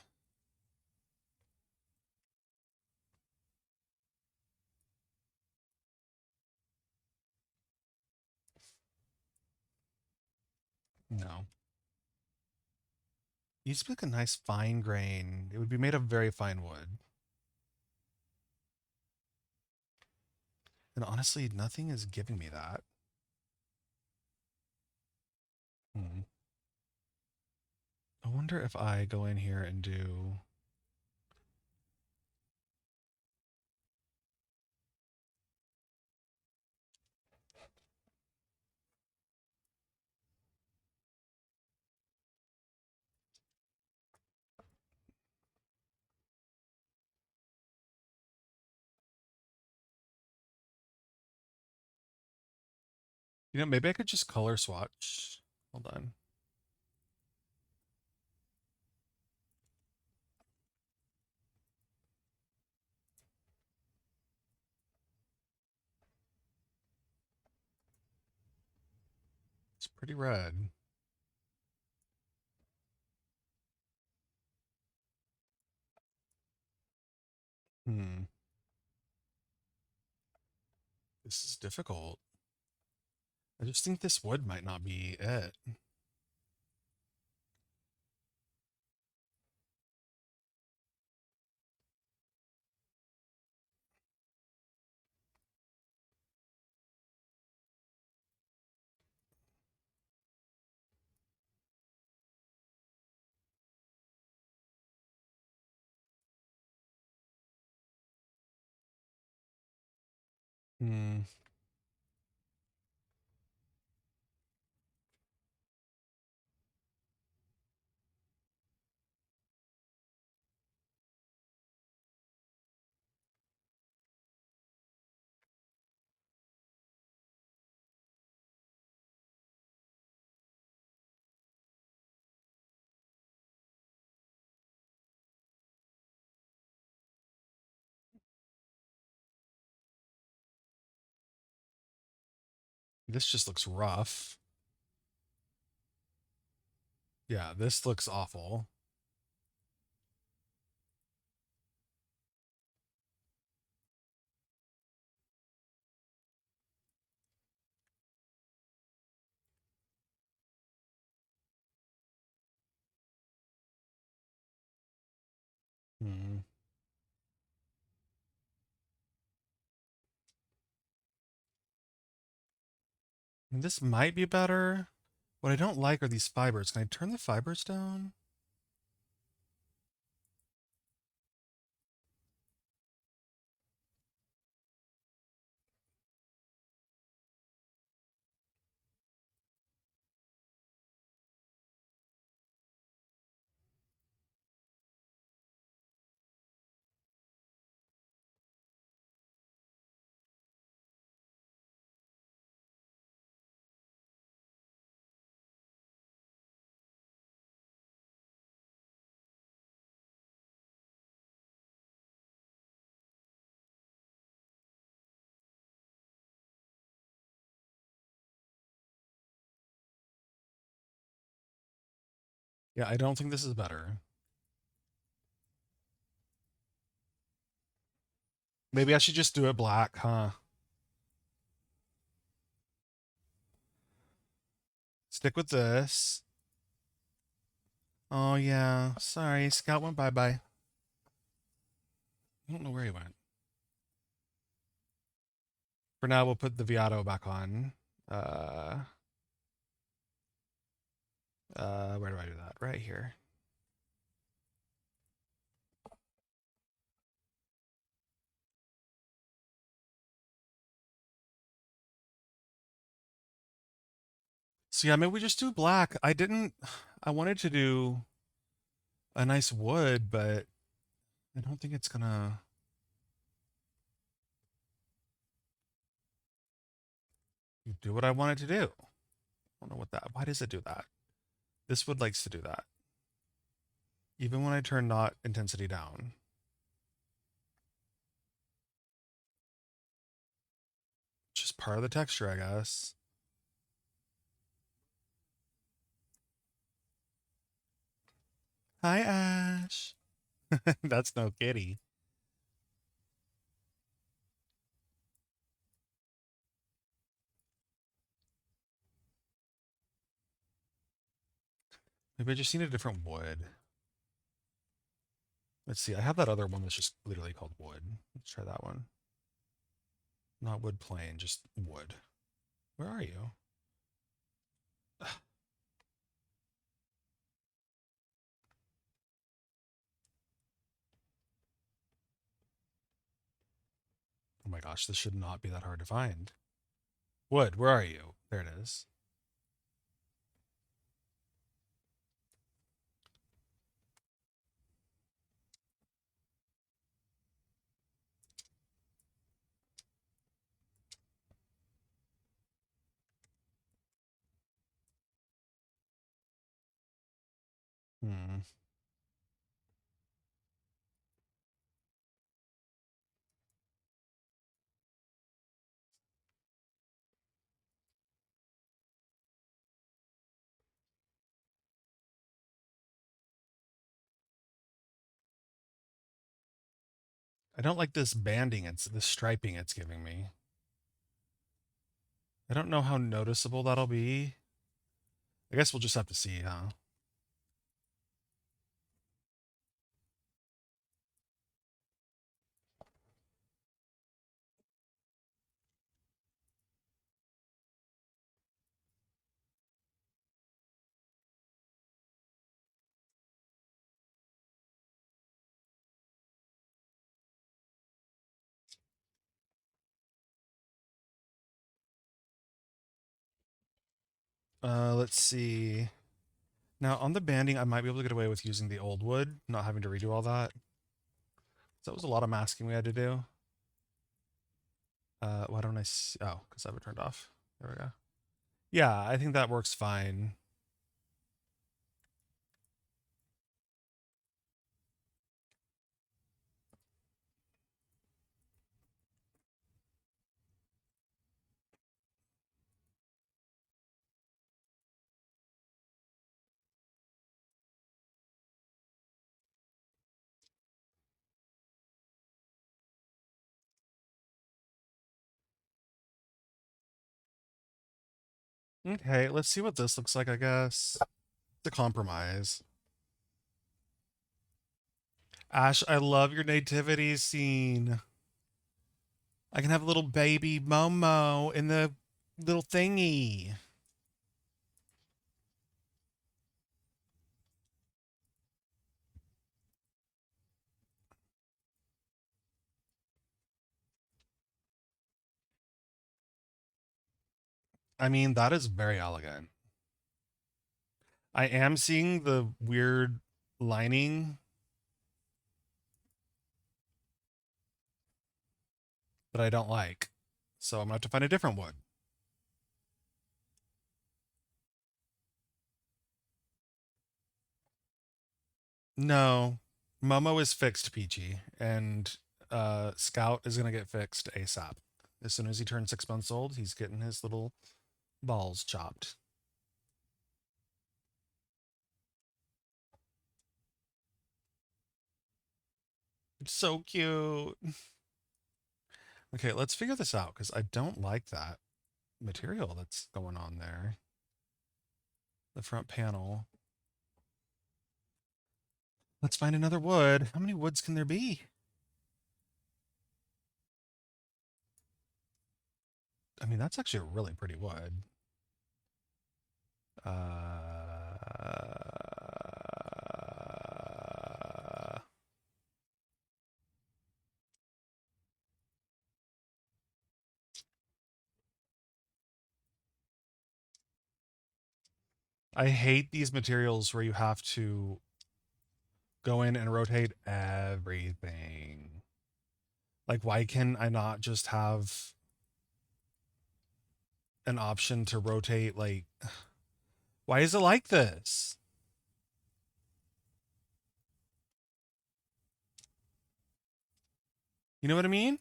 No. It used to be like a nice fine grain. It would be made of very fine wood. And honestly, nothing is giving me that. Hmm. I wonder if I go in here and do... You know, maybe I could just color swatch. Hold on. It's pretty red. Hmm. This is difficult. I just think this wood might not be it. Hmm. This just looks rough. Yeah, this looks awful. Hmm. This might be better. What I don't like are these fibers. Can I turn the fibers down? Yeah, I don't think this is better. Maybe I should just do it black, huh? Stick with this. Oh, yeah. Sorry, Scout went bye-bye. I don't know where he went. For now, we'll put the Viato back on. Uh, where do I do that? Right here. So yeah, maybe we just do black. I wanted to do a nice wood, but I don't think it's gonna do what I want it to do. I don't know why does it do that? This wood likes to do that. Even when I turn knot intensity down. Just part of the texture, I guess. Hi, Ash. That's no kitty. Maybe I just need a different wood. Let's see. I have that other one that's just literally called wood. Let's try that one. Not wood plain, just wood. Where are you? Oh my gosh, this should not be that hard to find. Wood, where are you? There it is. Hmm. I don't like this banding, it's this striping it's giving me. I don't know how noticeable that'll be. I guess we'll just have to see, huh? Let's see. Now on the banding, I might be able to get away with using the old wood, not having to redo all that. That was a lot of masking we had to do. Why don't I see? Oh, because I have it turned off. There we go. Yeah, I think that works fine. Okay, let's see what this looks like, I guess. The compromise. Ash, I love your nativity scene. I can have a little baby Momo in the little thingy. I mean, that is very elegant. I am seeing the weird lining that I don't like. So I'm gonna have to find a different wood. No, Momo is fixed, Peachy, and Scout is gonna get fixed ASAP. As soon as he turns 6 months old, he's getting his little balls chopped. It's so cute. Okay, let's figure this out because I don't like that material that's going on there. The front panel. Let's find another wood. How many woods can there be? I mean, that's actually a really pretty wood. I hate these materials where you have to go in and rotate everything. Like, why can I not just have an option to rotate? Like, why is it like this? You know what I mean?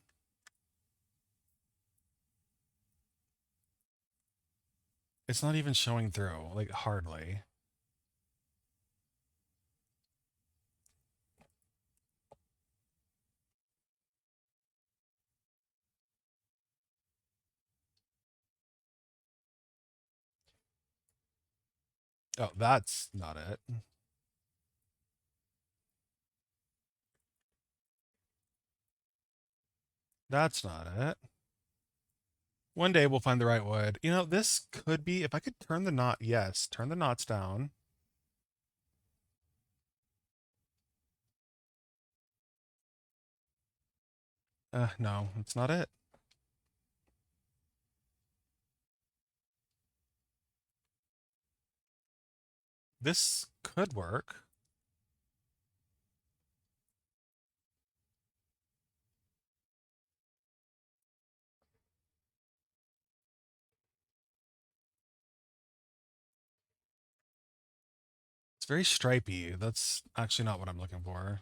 It's not even showing through, like, hardly. Oh, that's not it. That's not it. One day we'll find the right wood. You know, this could be, if I could turn the knot, yes, turn the knots down. No, it's not it. This could work. It's very stripy. That's actually not what I'm looking for.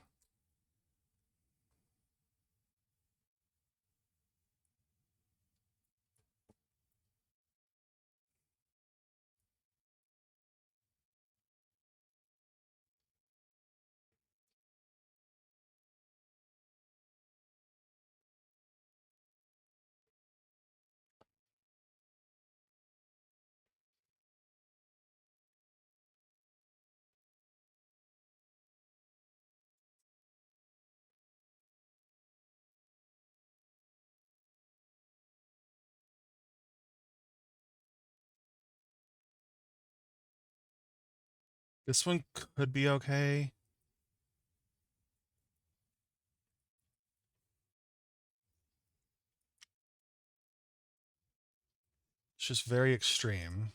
This one could be okay. It's just very extreme.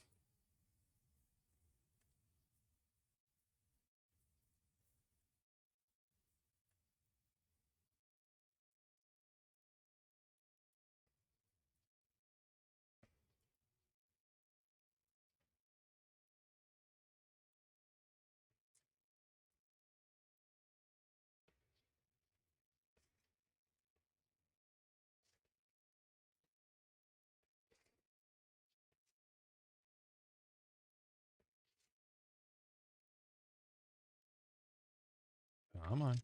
Come on.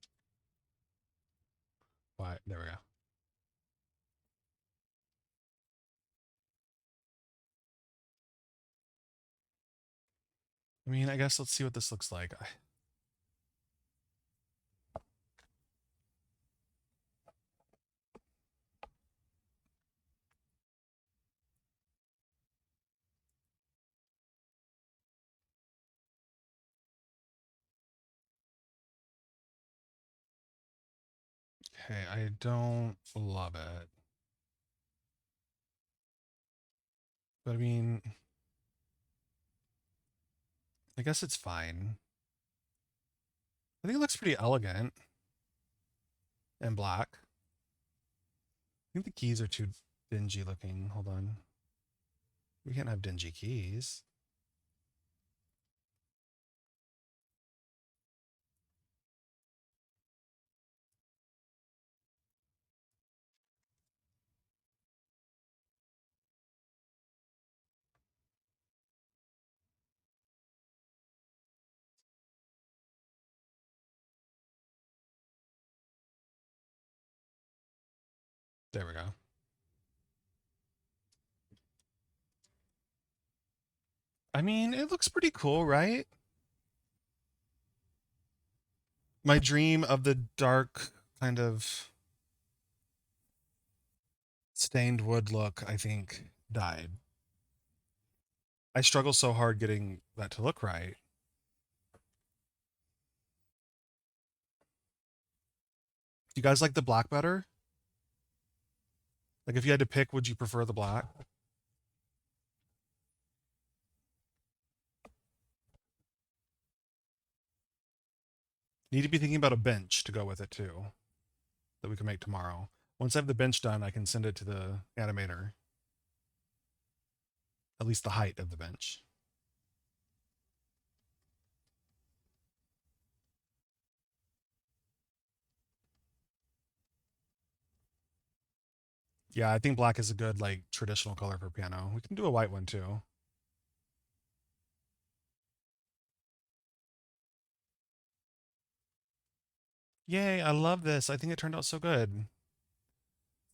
Why? There we go. I mean, I guess let's see what this looks like. Okay, I don't love it. But I mean, I guess it's fine. I think it looks pretty elegant and black. I think the keys are too dingy looking. Hold on. We can't have dingy keys. There we go. I mean, it looks pretty cool, right? My dream of the dark kind of stained wood look, I think, died. I struggle so hard getting that to look right. Do you guys like the black better? Like, if you had to pick, would you prefer the black? Need to be thinking about a bench to go with it too, that we can make tomorrow. Once I have the bench done, I can send it to the animator. At least the height of the bench. Yeah, I think black is a good like traditional color for piano. We can do a white one too. Yay, I love this. I think it turned out so good.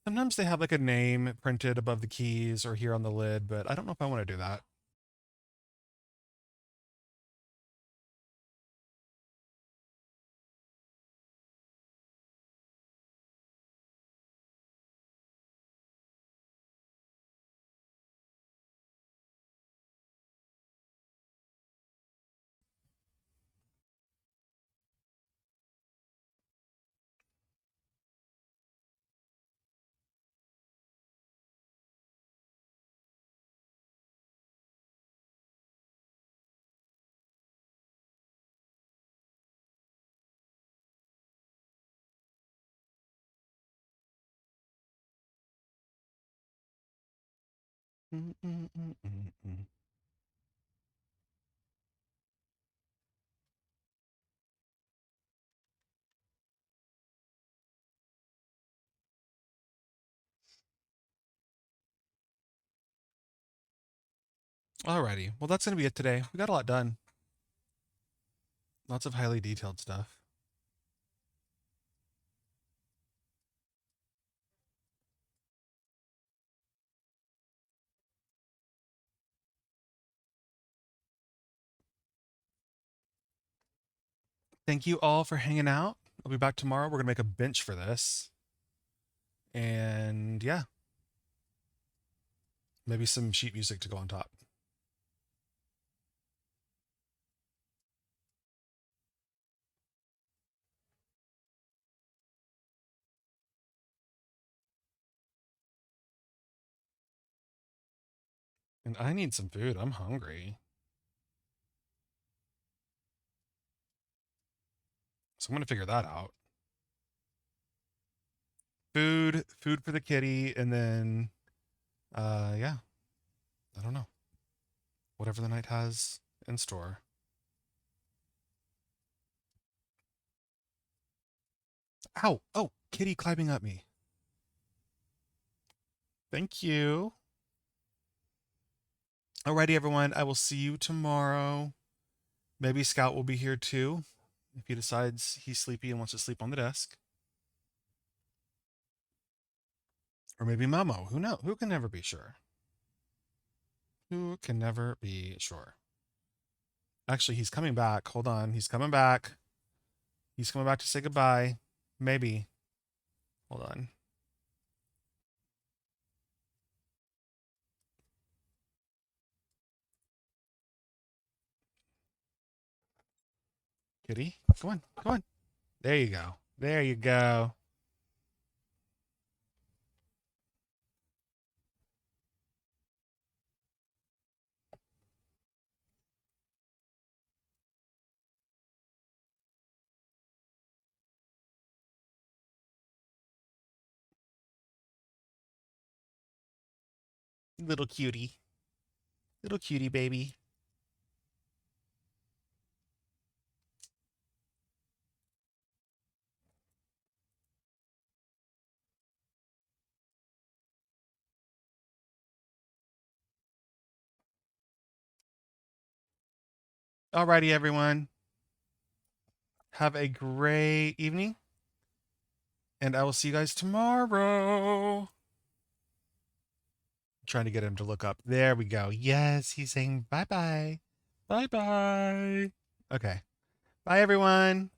Sometimes they have like a name printed above the keys or here on the lid, but I don't know if I want to do that. Mm, mm, mm, mm, mm. Alrighty. Well, that's going to be it today. We got a lot done. Lots of highly detailed stuff. Thank you all for hanging out. I'll be back tomorrow. We're going to make a bench for this. And yeah, maybe some sheet music to go on top. And I need some food. I'm hungry. So I'm going to figure that out. Food for the kitty, and then yeah, I don't know. Whatever the night has in store. Ow! Oh, kitty climbing up me. Thank you. Alrighty, everyone. I will see you tomorrow. Maybe Scout will be here too if he decides he's sleepy and wants to sleep on the desk. Or maybe Momo. Who knows? Who can never be sure? Who can never be sure? Actually, he's coming back. Hold on. He's coming back. He's coming back to say goodbye. Maybe. Hold on. Kitty, come on. Come on. There you go. There you go. Little cutie. Little cutie baby. Alrighty, everyone. Have a great evening. And I will see you guys tomorrow. I'm trying to get him to look up. There we go. Yes, he's saying bye bye. Bye bye. Okay. Bye, everyone.